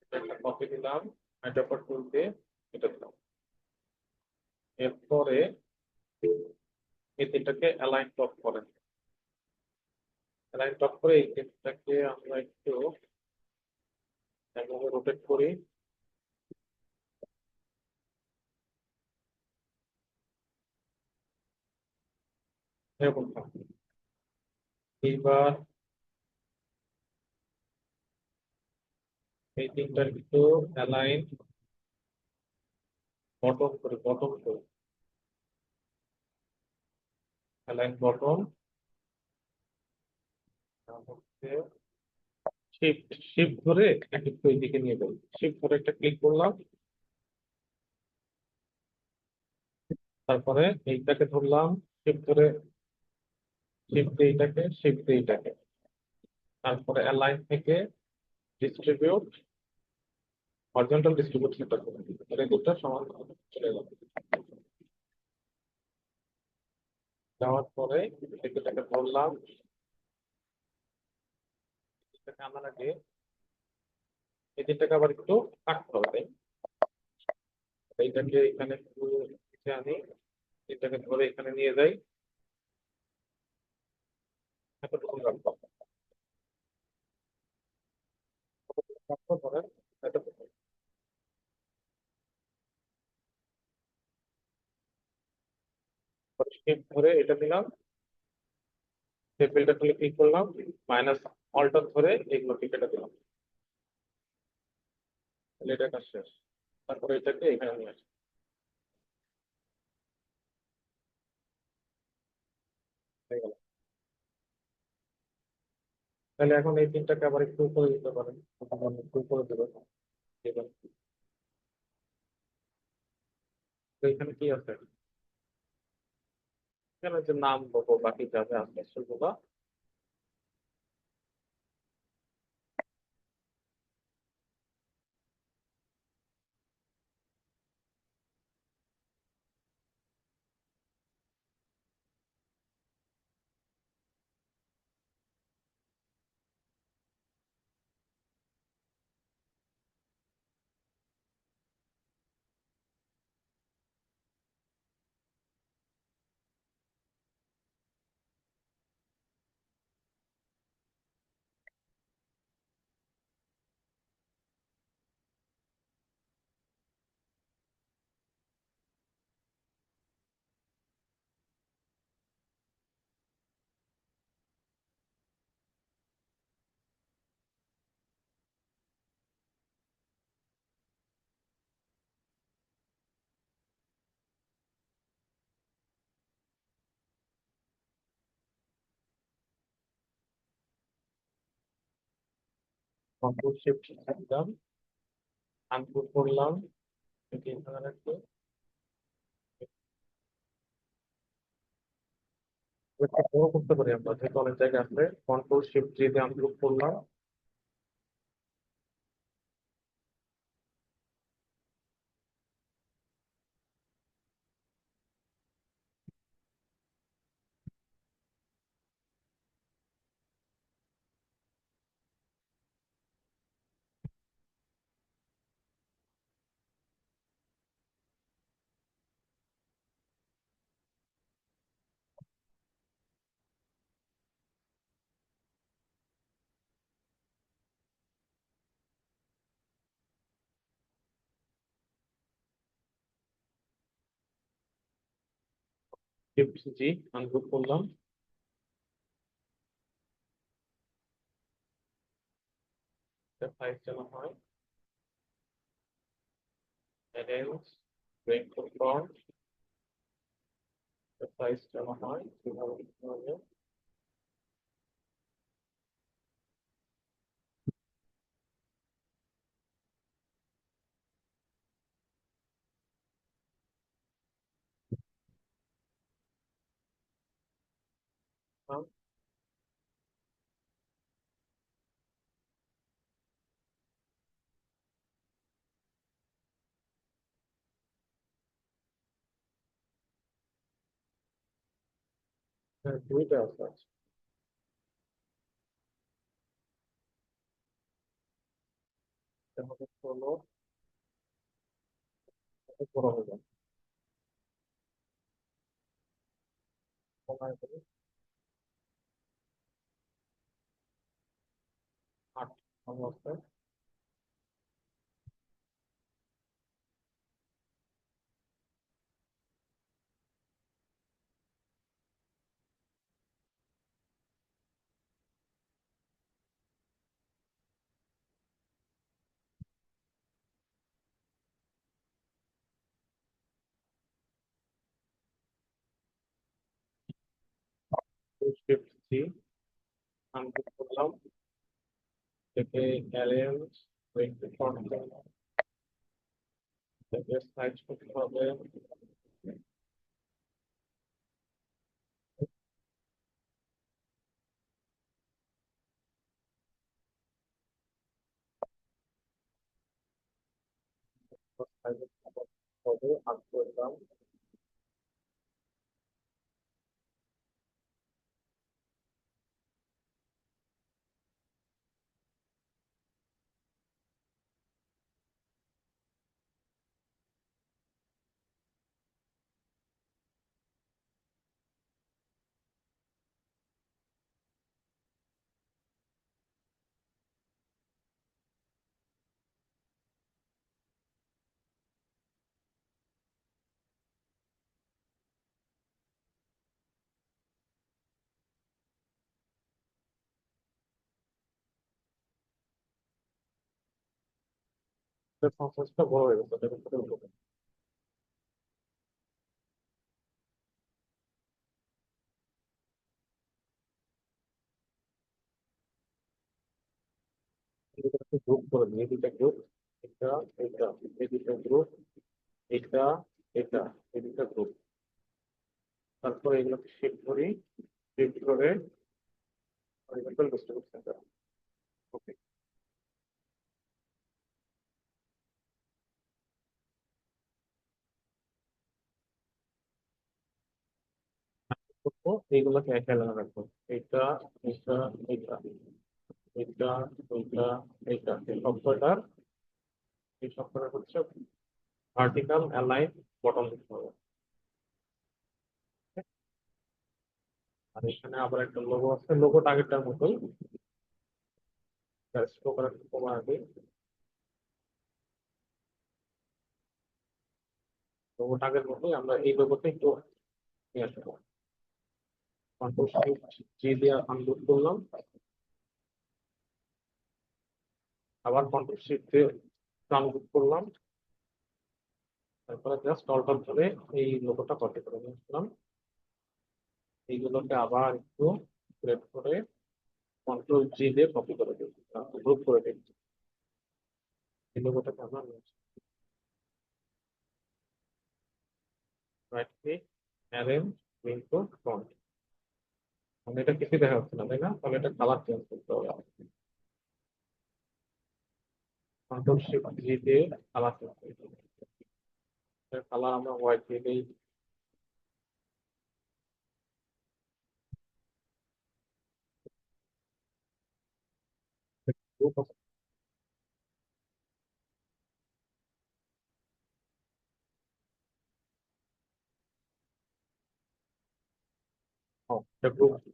এটা একটা কপি দিলাম, এটা পটল দিয়ে এটা দিলাম। এরপরে এই তিনটাকে অ্যালাইন টপ করেন, অ্যালাইন টপ করে এই তিনটাকে আমরা একটু একভাবে রোটেট করি, এরকম থাকবে। এইবার এই তিনটার একটু অ্যালাইন বটম করে, বটম করে অ্যালাইন বটম, হচ্ছে শিফট, শিফট ধরে একটু এইদিকে নিয়ে যাই, শিফট ধরে একটা ক্লিক করলাম, তারপরে এইটাকে ধরলাম, শিফট ধরে, শিফট এইটাকে, শিফট এইটাকে, তারপরে অ্যালাইন থেকে ডিস্ট্রিবিউট, হরিজন্টাল ডিস্ট্রিবিউট সেটা করে দিই, তাহলে দুটো সমান চলে গেল। যাওয়ার পরে এটাকে ধরলাম, এটাকে আনার আগে এই তিনটাকে আবার একটু কাটতে হবে, তাই এইটাকে এখানে একটু নিচে আনি, এটাকে ধরে এখানে নিয়ে যাই, এতটুকু রাখবো, রাখবো ধরেন এতটুকু। শিফট ধরে এটা দিলাম, টেবিলটা তুলে ক্লিক করলাম, মাইনাস অল্টার ধরে এইগুলো কেটে দিলাম, তাহলে এটা কাজ শেষ। তারপরে এটাকে এখানে নিয়ে আসি, হয়ে গেল। তাহলে এখন এই তিনটাকে আবার একটু করে দিতে পারেন, একটু করে দেবেন। এবার তো এখানে কি আছে, এখানে যে নাম লোগো বাকি যাবে আছে সেগুলো কন্ট্রোল শিফট দিলাম, আনগ্রুপ করলাম, এটি এখানে রাখবো। এটা বড় করতে পারি আমরা, যেহেতু অনেক জায়গায় আছে, কন্ট্রোল শিফট দিয়ে আনগ্রুপ করলাম। শিফট জি, আনগ্রুপ করলাম। সাইজ যেন হয় অ্যারেঞ্জ, ব্রেক ফ্রন্ট, সাইজ যেন হয় কিভাবে লিখতে হবে। হ্যাঁ, দুইটা আছে। আমাদের ষোলো বড় হয়ে যাবে, কমায় দেবে, আট অবস্থায়। শিফট সি, আনগ্রুপ করলাম, থেকে অ্যারেঞ্জ, ব্রেক ফ্রন্ট, থেকে সাইজ করতে হবে, সাইজ হবে, আট করলাম। সাইজটা বড় হয়ে গেছে, এটা করে উঠবে। গ্রুপ করে নিই, এই দুইটা গ্রুপ, এটা এটা, এই দুইটা গ্রুপ, এটা এটা, এই দুইটা গ্রুপ। তারপর এগুলোকে শিফট করি, শিফট করে হরিজন্টাল ডিস্ট্রিবিউট সেন্টার। ওকে, করবো এইগুলোকে এক লাইনে রাখবো। এটা এটা এটা এটা এটা এটা, এই সবকটার হচ্ছে ভার্টিক্যাল অ্যালাইন বটম দিতে হবে। আর এখানে আবার একটা লোগো আছে, লোগোটা আগেরটার মতোই, স্ট্রোক আর একটু কমা আগে। লোগোটা আগের মতোই, আমরা এই লোগোতে একটু নিয়ে আসবো। কন্ট্রোল শিফট জি দিয়ে আনলুক করলাম, আবার কন্ট্রোল শিফট দিয়ে আনলুক করলাম, তারপরে জাস্ট অল্টার ধরে এই লোগোটা কপি করে নিয়ে আসলাম। এইগুলোকে আবার একটু সিলেক্ট করে কন্ট্রোল জি দিয়ে কপি করে দিই, গ্রুপ করে দিই। এই লোগোটাকে আমরা right click, arrange, into font. মানে এটা কিছু দেখা যাচ্ছে না, তাই না? তাহলে এটা কালার চেঞ্জ করতে হবে। কন্ট্রোল শিফট জি দিয়ে কালার চেঞ্জ করতে হবে। কালার আমরা হোয়াইট দিয়ে দিই। গ্রুপ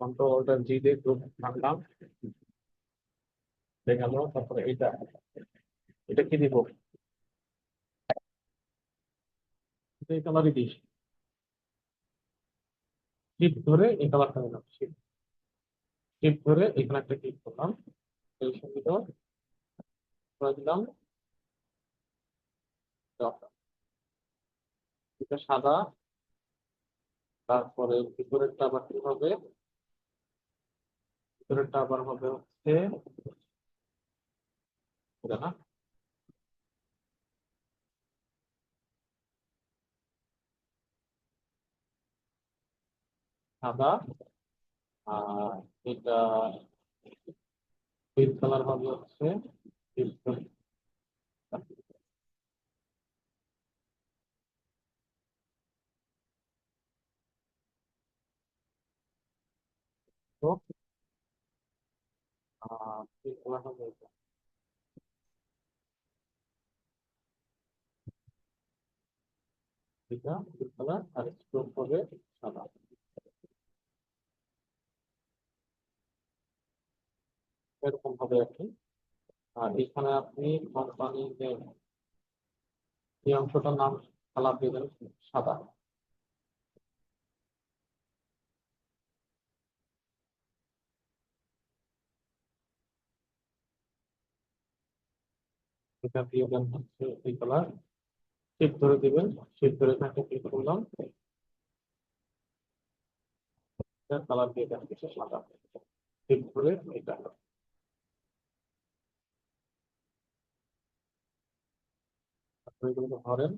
কন্ট্রোল অল্টার জি দিয়ে গ্রুপ রাখলাম, দেখা গেল। তারপরে এটা, এটা কি দিব? এই কালারই দিস, শিফট ধরে এই কালারটা দিলাম, শিফট শিফট ধরে এখানে একটা ক্লিক করলাম, এই সঙ্গীটা করে দিলাম। এটা সাদা, তারপরে ভিতরেরটা আবার কি হবে? ভিতরেরটা আবার হবে হচ্ছে এটা না, সাদা। আর এটা পিঙ্ক কালার হবে হচ্ছে pink color। তো পিঙ্ক কালার হবে এটা, এটা পিঙ্ক কালার, আর স্ট্রোক হবে সাদা। এরকম হবে আর কি। আর এখানে আপনি কোম্পানি এই অংশটার নাম কালার দিবেন সাদা। এটা দিয়ে দেন হচ্ছে এই কালার, শিফট ধরে দিবেন, শিফট ধরে এখানে ক্লিক করলাম, কালার দিয়ে দেন হচ্ছে সাদা, শিফট ধরে এটা। তারপরে এগুলো ধরেন,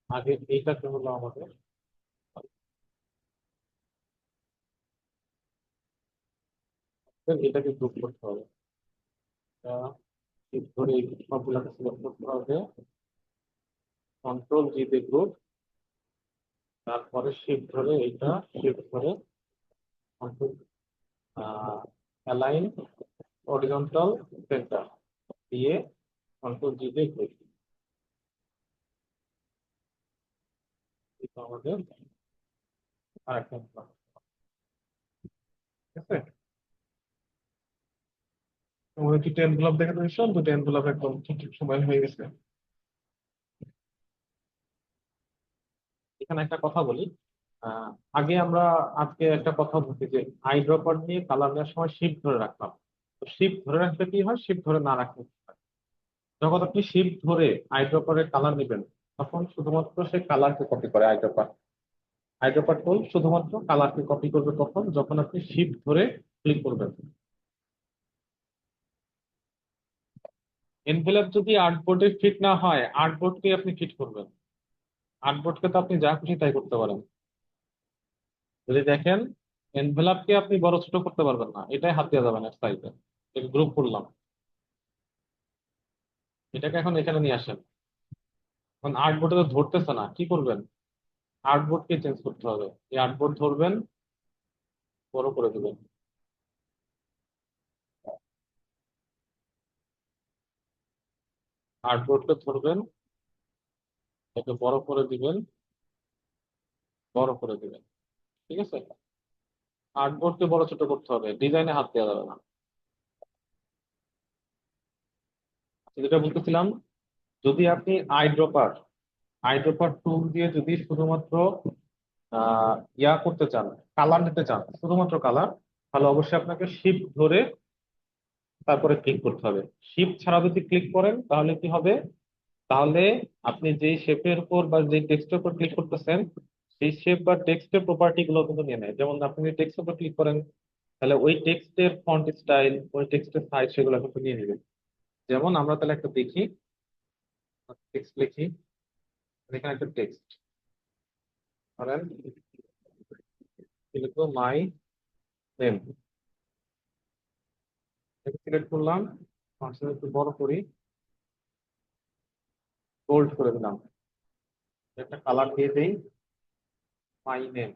আগে এইটাকে হলো আমাদের, এটাকে গ্রুপ করতে হবে। এটা শিফট ধরে এই সবগুলোকে সিলেক্ট করতে হবে, কন্ট্রোল জি তে গ্রুপ, তারপরে শিফট ধরে এইটা, শিফট ধরে কন্ট্রোল অ্যালাইন হরিজন্টাল সেন্টার দিয়ে কন্ট্রোল জি তে গ্রুপ। এটা আমাদের আরেকটা plan, ঠিক আছে? তোমরা কি টেন গোলাপ দেখে দিয়েছো? তো টেন গোলাপ একদম ঠিক ঠিক সময় হয়ে গেছে। এখানে একটা কথা বলি, আহ, আগে আমরা আজকে একটা কথা বলছি যে আই ড্রপার নিয়ে কালার নেওয়ার সময় শিফট ধরে রাখলাম। তো শিফট ধরে রাখলে কি হয়, শিফট ধরে না রাখলে কি হয়? যখন আপনি শিফট ধরে আইড্রপারের কালার নেবেন, তখন শুধুমাত্র সে কালারকে কপি করে আইড্রপার। আইড্রপার টুল শুধুমাত্র কালারকে কপি করবে তখন যখন আপনি শিফট ধরে ক্লিক করবেন। এনভেলপ যদি আর্টবোর্ডে ফিট না হয়, আর্টবোর্ডকে আপনি ফিট করবেন। আর্টবোর্ডকে তো আপনি যা খুশি তাই করতে পারেন। যদি দেখেন, এনভেলপকে আপনি বড় ছোট করতে পারবেন না, এটাই হাত দেওয়া যাবে না সাইজে। গ্রুপ করলাম, এটাকে এখন এখানে নিয়ে আসেন। এখন আর্টবোর্ডে তো ধরতেছে না, কি করবেন? আর্টবোর্ডকে চেঞ্জ করতে হবে। এই আর্টবোর্ড ধরবেন, বড় করে দেবেন। আর্টবোর্ডকে ধরবেন, এটাকে বড় করে দিবেন, বড় করে দিবেন। ঠিক আছে? আর্টবোর্ডকে বড় ছোট করতে হবে, ডিজাইনে হাত দেওয়া যাবে না। আচ্ছা, যেটা বলতেছিলাম, যদি আপনি আইড্রপার আইড্রপার টুল দিয়ে যদি শুধুমাত্র ইয়া করতে চান, কালার নিতে চান, শুধুমাত্র কালার, তাহলে অবশ্যই আপনাকে শিফট ধরে তারপরে ক্লিক করতে হবে। শিফট ছাড়া যদি ক্লিক করেন তাহলে কি হবে? তাহলে আপনি যেই শেপের উপর বা যে টেক্সটের উপর ক্লিক করতেছেন, সেই শেপ বা টেক্সটের প্রপার্টি গুলো কিন্তু নিয়ে নেয়। যেমন আপনি যদি টেক্সটের উপর ক্লিক করেন, তাহলে ওই টেক্সটের ফন্ট স্টাইল, ওই টেক্সটের সাইজ, সেগুলো কিন্তু নিয়ে নেবে। যেমন আমরা তাহলে একটা দেখি, টেক্সট লিখি, এখানে একটা টেক্সট ধরেন, কি লিখবো? My name. সিলেক্ট করলাম, ফাংশন একটু বড় করি, বোল্ড করে দিলাম, একটা কালার দিয়ে দেই, মাই নেম।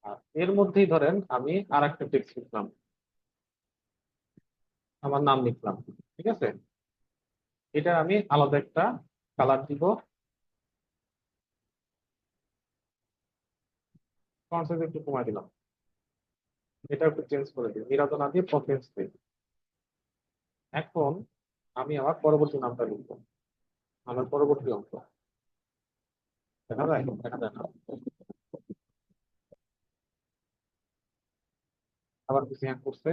আর এর মধ্যেই ধরেন আমি আর একটা টেক্সট লিখলাম, আমার নাম লিখলাম। ঠিক আছে? এটা আমি আলাদা একটা কালার দিব, ফন্ট সাইজ একটু কমাই দিলাম, এটা একটু চেঞ্জ করে দিই, নিরাদ না দিয়ে পপেন্স দিই। এখন আমি আমার পরবর্তী নামটা লিখবো, আমার পরবর্তী অংশ। দেখা যায়? দেখা যায় না? আবার কিছু হ্যাং করছে।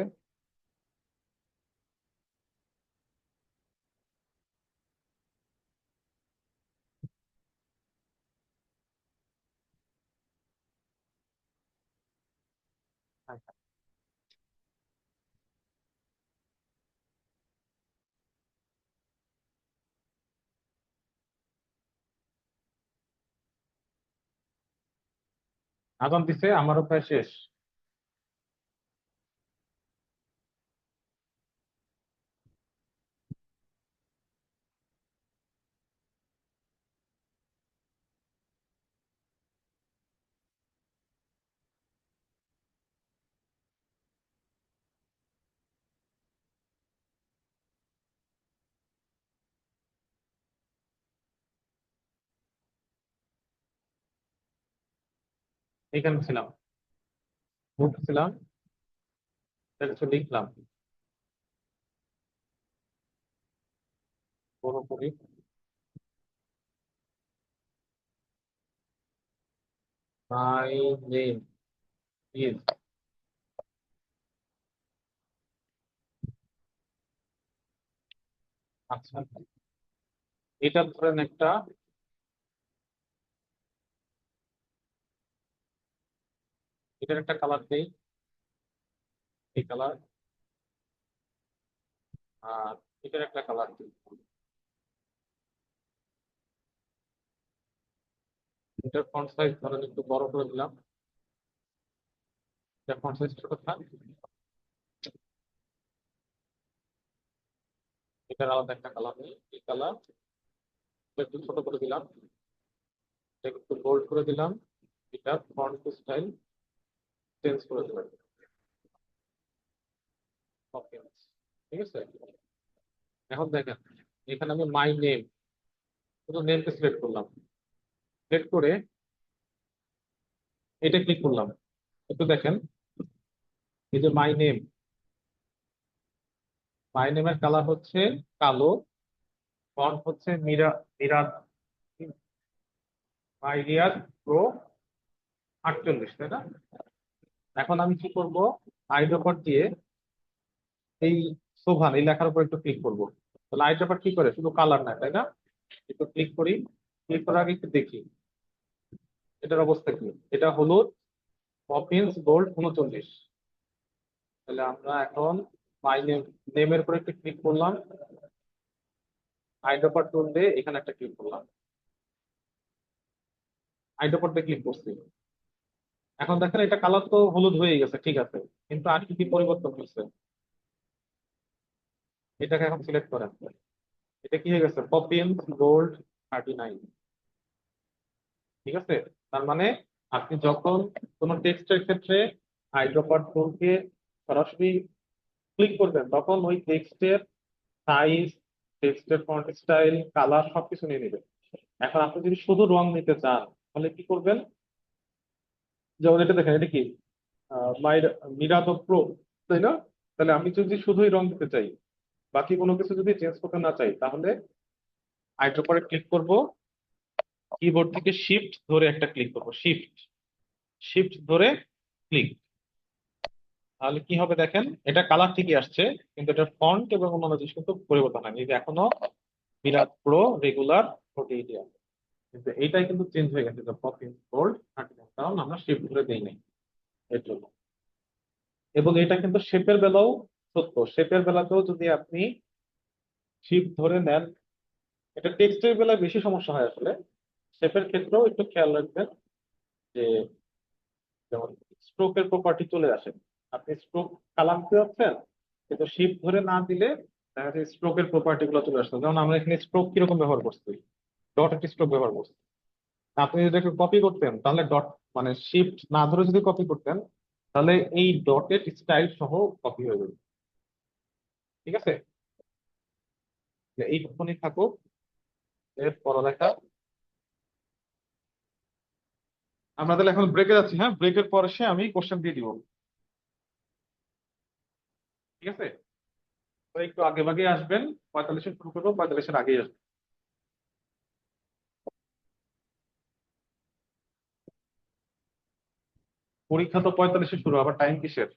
আজান দিছে, আমারও প্রায় শেষ। এখানে ছিলাম, ছিলাম, কিছু লিখলাম, বড় করি। মাই নেম ইজ, আচ্ছা, এটা ধরেন একটা, এটার একটা কালার দেই, এই কালার। আর এটার একটা কালার দিই, এটার ফন্ট সাইজ ধরেন একটু বড় করে দিলাম, এটা ফন্ট সাইজ ছোট থাক। এটার আলাদা একটা কালার নেই, এই কালার একটু ছোট করে দিলাম, এটা একটু বোল্ড করে দিলাম, এটা ফন্ট স্টাইল চেঞ্জ করে দিলাম। ওকে, ঠিক আছে? এখন দেখেন, এখানে আমি মাই নেম, শুধু নেমকে সিলেক্ট করলাম, সিলেক্ট করে এটা ক্লিক করলাম। একটু দেখেন, এই যে মাই নেম, মাই নেমের কালার হচ্ছে কালো, ফন্ট হচ্ছে মিরাদ, মাই রিয়াদ প্রো 48, তাই না? এখন আমি কি করব? আইড্রপার দিয়ে এই সোভান এই লেখার উপর একটু ক্লিক করবো। তাহলে আইড্রপার কি করে, শুধু কালার না, তাই না? একটু ক্লিক করি, ক্লিক করার আগে একটু দেখি এটার অবস্থা কি। এটা হলুদ, পপিন্স গোল্ড 39। তাহলে আমরা এখন মাই নেম, নেমের উপর একটু ক্লিক করলাম, আইড্রপার টুল দিয়ে এখানে একটা ক্লিক করলাম, আইড্রপার দিয়ে ক্লিক করছি। এখন দেখেন এটা কালার তো হলুদ হয়ে গেছে, ঠিক আছে, কিন্তু আর কি কি পরিবর্তন হয়েছে, এটাকে এখন সিলেক্ট করেন। এটা কি হয়ে গেছে, পপিন্স গোল্ড 39। ঠিক আছে, তার মানে আপনি যখন কোনো টেক্সটের ক্ষেত্রে আইড্রপার টুলকে সরাসরি ক্লিক করবেন, তখন ওই টেক্সটের সাইজ, টেক্সটের ফন্ট স্টাইল, কালার সবকিছু নিয়ে নেবেন। এখন আপনি যদি শুধু রং নিতে চান, তাহলে কি করবেন, যেমন এটা দেখেন, এটা কি মিরাদো প্রো, তাই না? তাহলে আমি যদি শুধুই রং দিতে চাই, বাকি কোনো কিছু যদি চেঞ্জ করতে না চাই, তাহলে আইড্রপারে ক্লিক করব, কিবোর্ড থেকে শিফট ধরে একটা ক্লিক করব, শিফট শিফট ধরে ক্লিক। তাহলে কি হবে দেখেন, এটা কালার ঠিকই আসছে, কিন্তু এটা ফন্ট এবং অন্যান্য জিনিস কিন্তু পরিবর্তন হয়নি। এই যে এখনো বিরাট প্রো রেগুলার 48 আছে, কিন্তু এইটাই কিন্তু চেঞ্জ হয়ে গেছে, পপিং গোল্ড 39, কারণ আমরা শিফট ধরে দেই নাই এর জন্য। এবং এটা কিন্তু শেপের বেলাও সত্য, শেপের বেলাতেও যদি আপনি শিফট ধরে নেন, এটা টেক্সটের বেলায় বেশি সমস্যা হয় আসলে, শেপের ক্ষেত্রেও একটু খেয়াল রাখবেন যে, যেমন স্ট্রোকের প্রপার্টি চলে আসে, আপনি স্ট্রোক কালার দিতে যাচ্ছেন, কিন্তু শিফট ধরে না দিলে দেখা যাচ্ছে স্ট্রোকের প্রপার্টি গুলো চলে আসছে। যেমন আমরা এখানে স্ট্রোক কিরকম ব্যবহার করছি, ডট একটি স্ট্রোক ব্যবহার করছি। আপনি যদি এটাকে কপি করতেন, তাহলে ডট মানে শিফট না ধরে যদি কপি করতেন, তাহলে এই ডটের স্টাইল সহ কপি হয়ে যাবে। ঠিক আছে, যে এইটুকুনি থাকুক এর পড়ালেখা। আমরা তাহলে এখন ব্রেকে যাচ্ছি, হ্যাঁ, ব্রেকের পর এসে আমি কোশ্চেন দিয়ে দিব। ঠিক আছে, তো একটু আগে ভাগে আসবেন, 45 শুরু করবো, 45-এর আগেই আসবেন। পরীক্ষা তো 45-এ শুরু, আবার টাইম কিসের?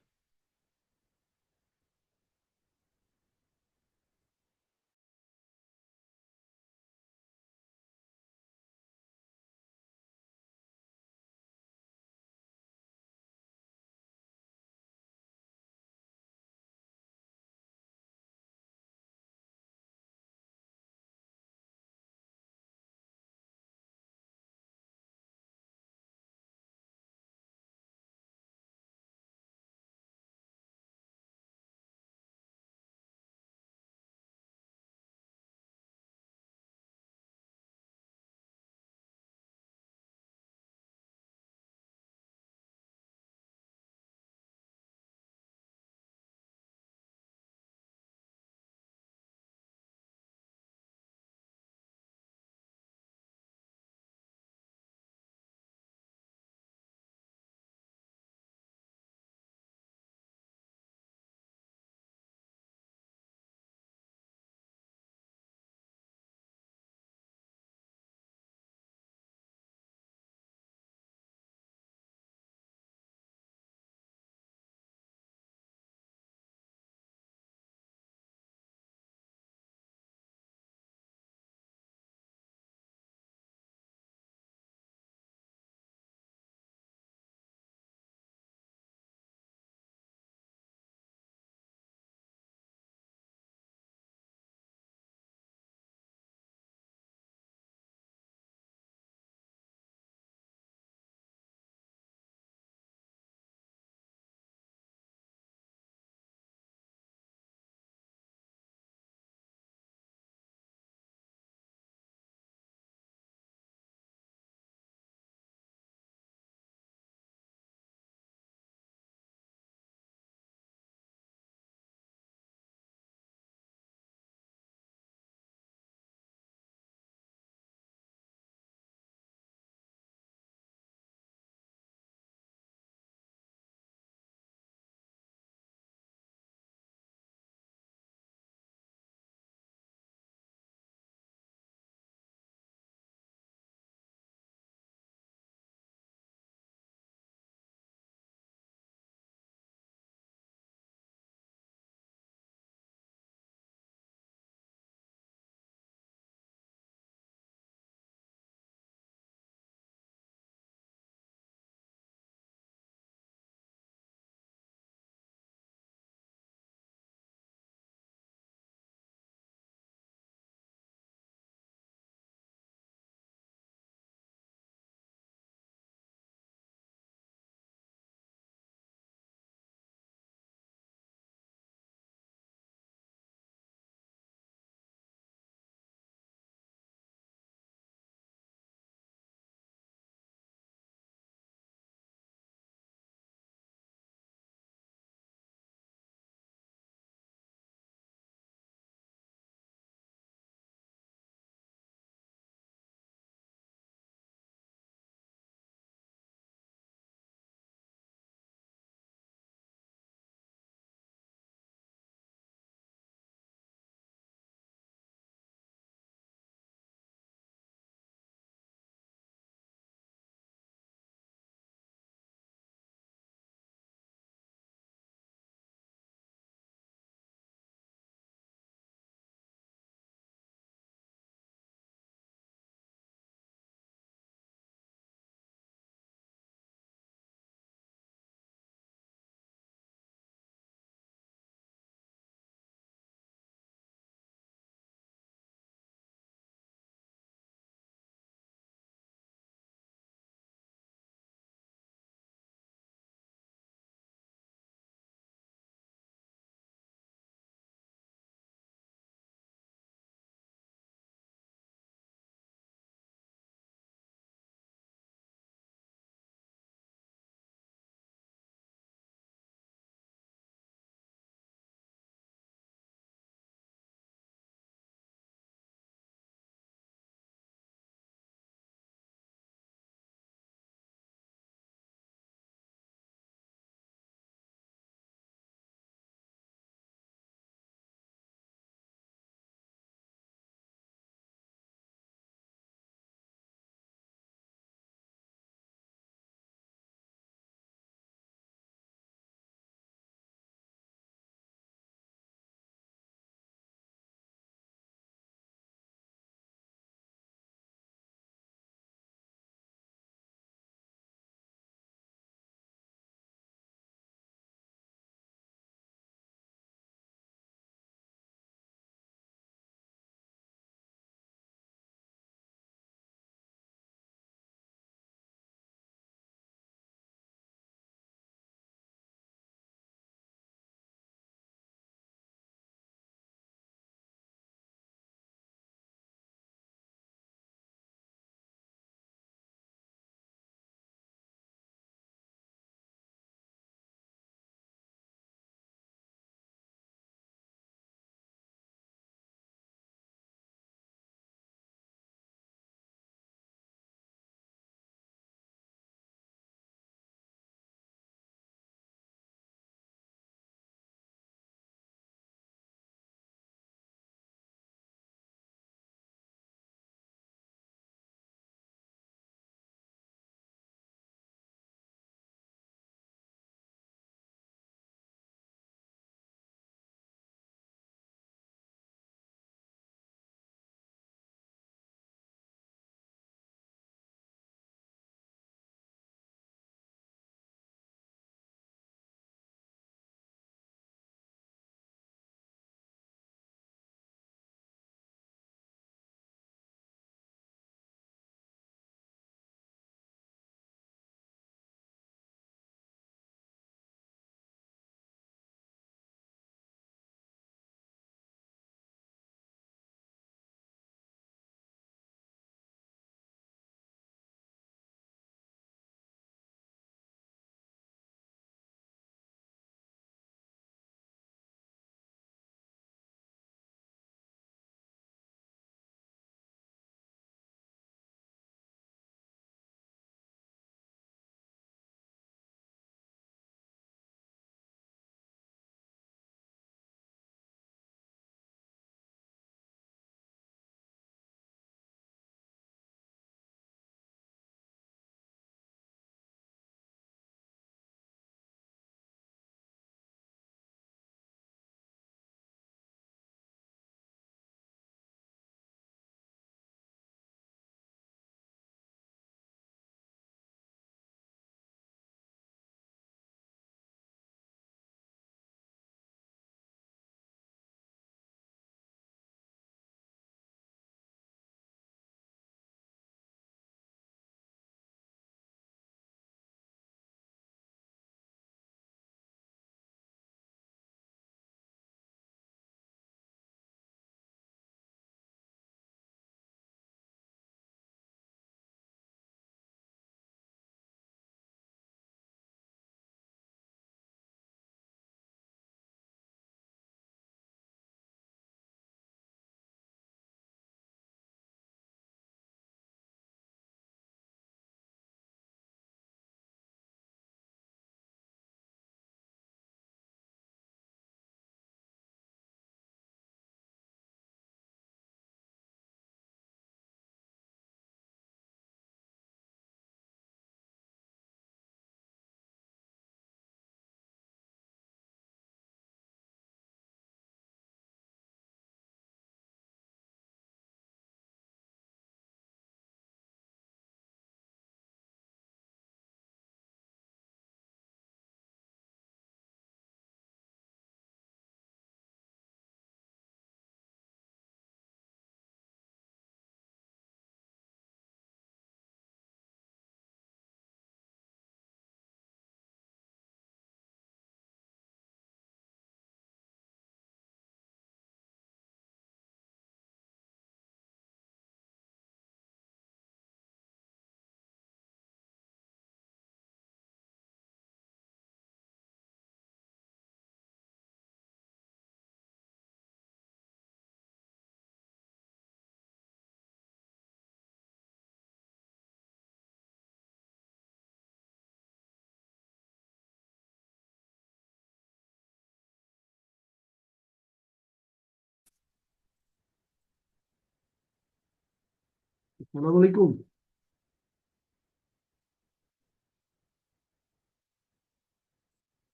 আসসালামু আলাইকুম।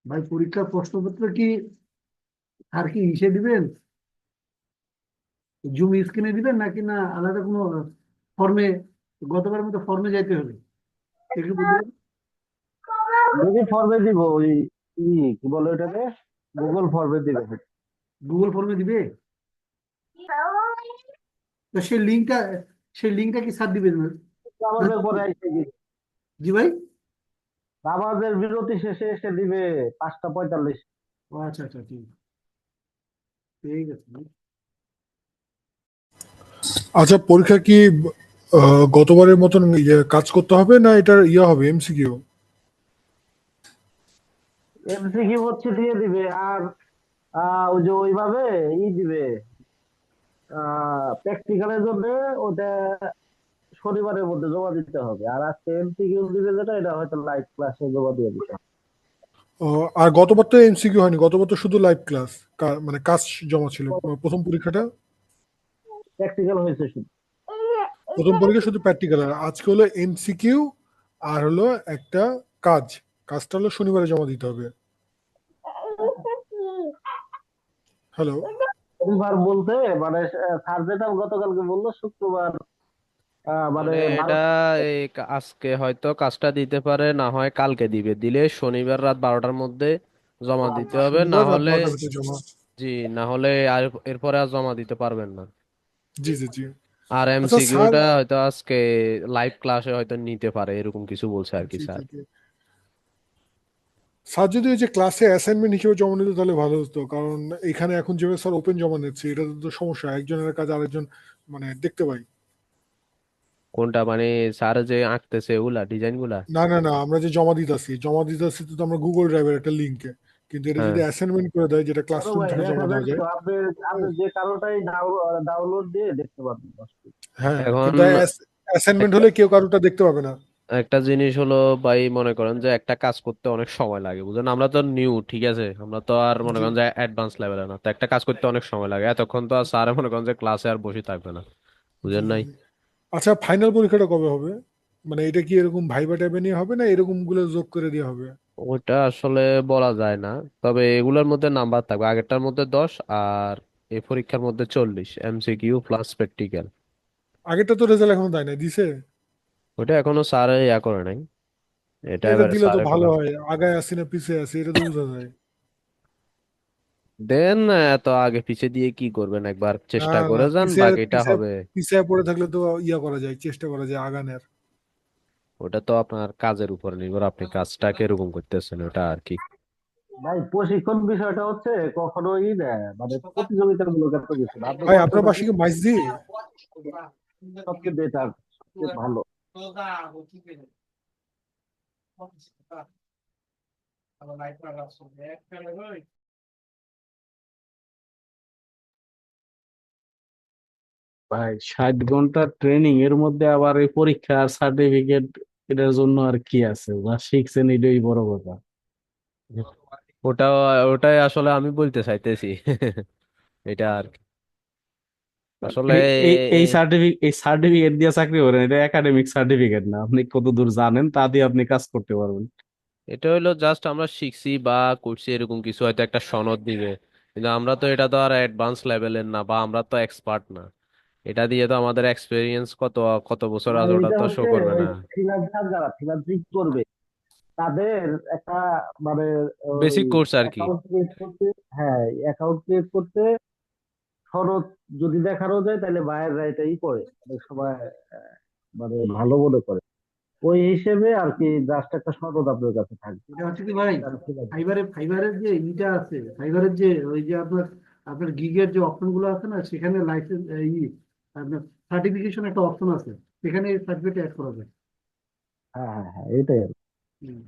ভাই, পরীক্ষার প্রশ্নপত্র কি আর কি ইসে দিবেন, জুম স্ক্রিনে দিবেন নাকি না আলাদা কোনো ফর্মে, গতবারের মতো ফর্মে যাইতে হবে? একটু বলতে পারেন? যদি ফর্মে দিব ওই কি বলে ওটাকে, গুগল ফর্মে দিবে। গুগল ফর্মে দিবে? তো সেই লিঙ্কটা কি স্যার দিবেন আমাদের নাকি? পরে এসে দিবে, জি ভাই। আমাদের বিরতি শেষে এসে দিবে 5টা 45। ও আচ্ছা আচ্ছা, ঠিক ঠিক আছে ভাই। আচ্ছা, পরীক্ষা কি গতবারের মতন কাজ করতে হবে, না এটার হবে এমসিকিউ? এমসিকিউ হচ্ছে দিয়ে দিবে, আর ওই যে ওইভাবে দিবে প্র্যাকটিক্যালের জন্য। ওটা শনিবারের মধ্যে জমা দিতে হবে, আর আজকে এমসিকিউ দিবে যেটা, এটা হয়তো লাইভ ক্লাসে জমা দিয়ে দিতে হবে। আর গতবার তো এমসিকিউ হয়নি, গতবার তো শুধু লাইভ ক্লাস, মানে কাজ জমা ছিল প্রথম পরীক্ষাটা। প্র্যাকটিক্যাল হয়েছে শুধু। প্রথম পরীক্ষা শুধু প্র্যাকটিক্যাল, আর আজকে হলো এমসিকিউ, আর হলো একটা কাজ। কাজটা হলো শনিবারে জমা দিতে হবে। হ্যালো। শনিবার বলতে মানে স্যার যেটা গতকালকে বললো, শুক্রবার মানে মানে এটা 12টা। আজকে হয়তো কাজটা দিতে পারে, না হয় কালকে দিবে, দিলে শনিবার রাত 12টার মধ্যে জমা দিতে হবে, না শনিবার রাত হলে 12টার ভিতরে জমা। জি, না হলে আর এরপরে আর জমা দিতে পারবেন না। জি জি জি। আর আচ্ছা স্যার। এমসিকিউটা হয়তো আজকে লাইভ ক্লাসে হয়তো নিতে পারে, এরকম কিছু বলছে আর কি জি জি স্যার। জি। স্যার যদি ওই যে ক্লাসে অ্যাসাইনমেন্ট হিসেবে জমা নিত তাহলে ভালো হতো, কারণ এখানে এখন যেভাবে স্যার ওপেন জমা নিচ্ছে, এটা তো সমস্যা, একজনের কাজ আরেকজন মানে দেখতে পাই। কোনটা মানে? স্যার যে আঁকতেছে ওগুলা ডিজাইন গুলা? না না না, আমরা যে জমা দিতেছি তো আমরা গুগল ড্রাইভের একটা লিঙ্কে, কিন্তু এটা হ্যাঁ, যদি অ্যাসাইনমেন্ট করে দেয়, যেটা বড় ক্লাসরুম ভাই থেকে দেখা জমা দেওয়া যাবে যায়। তো, আপনি আপনি যে কারোটাই ডাউনলোড দিয়ে দেখতে পাবেন হ্যাঁ, এখন কিন্তু অ্যাসাইনমেন্ট একটা হলে কেউ কারোটা দেখতে পাবে না। একটা জিনিস হলো ভাই, মনে করেন যে একটা কাজ করতে অনেক সময় লাগে, বুঝলেন? আমরা তো নিউ, ঠিক আছে, আমরা তো আর মনে জি করেন যে অ্যাডভান্স লেভেলে না, তো একটা কাজ করতে অনেক সময় লাগে, এতক্ষণ তো আর স্যার মনে করেন যে ক্লাসে আর বসে থাকবে না, জি বুঝেন জি নাই? জি। আচ্ছা, ফাইনাল পরীক্ষাটা কবে হবে? মানে এটা কি এরকম ভাইবা টাইপে নিয়ে হবে, না এরকম গুলো যোগ করে দিয়ে হবে? ওইটা আসলে বলা যায় না, তবে এগুলোর মধ্যে নাম্বার থাকবে, আগেরটার মধ্যে 10 আর এই পরীক্ষার মধ্যে 40, এমসিকিউ প্লাস প্র্যাকটিক্যাল। আগেরটা তো রেজাল্ট এখনো দেয় নাই, দিছে? ওটা এখনো স্যার ইয়া করে নাই, এটা এটা এবারে দিলে তো স্যারের ভালো কথা। হয়, আগায় আসি না পিছিয়ে আসি এটা তো বোঝা যায়। দেন, এত আগে পিছে দিয়ে কি করবেন, একবার না চেষ্টা না, করে যান, পিছিয়ে বাকিটা পিছিয়ে হবে। পিছিয়ে পড়ে থাকলে তো করা যায়, চেষ্টা করা যায় আগানের। ওটা তো আপনার কাজের উপর নির্ভর, আপনি কাজটা কিরকম করতেছেন ওটা আর কি। ভাই প্রশিক্ষণ বিষয়টা হচ্ছে কখনোই না, মানে প্রতিযোগিতামূলক একটা কিছু না। আপনি ভাই, আপনার কতটুকু পাশে কি মাইজদি? সবচেয়ে বেটার, সবচেয়ে ভালো। ভাই, 60 ঘন্টা ট্রেনিং এর মধ্যে আবার এই পরীক্ষা সার্টিফিকেট, এটার জন্য আর কি আছে? যা শিখছেন এটাই বড় কথা। ওটা ওটাই আসলে আমি বলতে চাইতেছি এটা আর কি। আসলে এই এই এ- এই এ- সার্টিফিকেট এই সার্টিফিকেট দিয়ে চাকরি করেন, এটা একাডেমিক সার্টিফিকেট না। আপনি কতদূর জানেন তা দিয়ে আপনি কাজ করতে পারবেন। এটা হইলো জাস্ট আমরা শিখছি বা করছি এরকম কিছু, হয়তো একটা সনদ দিবে, কিন্তু আমরা তো এটা তো আর অ্যাডভান্স লেভেলের না, বা আমরা তো এক্সপার্ট না। এটা দিয়ে তো আমাদের এক্সপেরিয়েন্স কত কত বছর ভাই আছে ওটা এটা তো শো হচ্ছে করবে ওই না। ফ্রিল্যান্সার, যারা ফ্রিল্যান্সিং করবে তাদের একটা মানে ওই বেসিক কোর্স আর কি। অ্যাকাউন্ট ক্রিয়েট করতে, হ্যাঁ অ্যাকাউন্ট ক্রিয়েট করতে খরচ যদি দেখানো যায়, তাহলে বায়াররা এটাই করে অনেক সময়, আহ, মানে ভালো মনে করে। ওই হিসেবে আর কি, জাস্ট একটা সনদ আপনার কাছে থাকবে। এটা হচ্ছে কি ভাই, তার freelancer। ফাইবারের যে ইটা আছে, ফাইবারের যে ওই যে আপনার আপনার গিগের যে অপশন গুলো আছে না, সেখানে লাইসেন্স আপনার সার্টিফিকেশন একটা অপশন আছে, সেখানে সার্টিফিকেট অ্যাড করা যায়। হ্যাঁ হ্যাঁ হ্যাঁ, এটাই আর কি। হুম।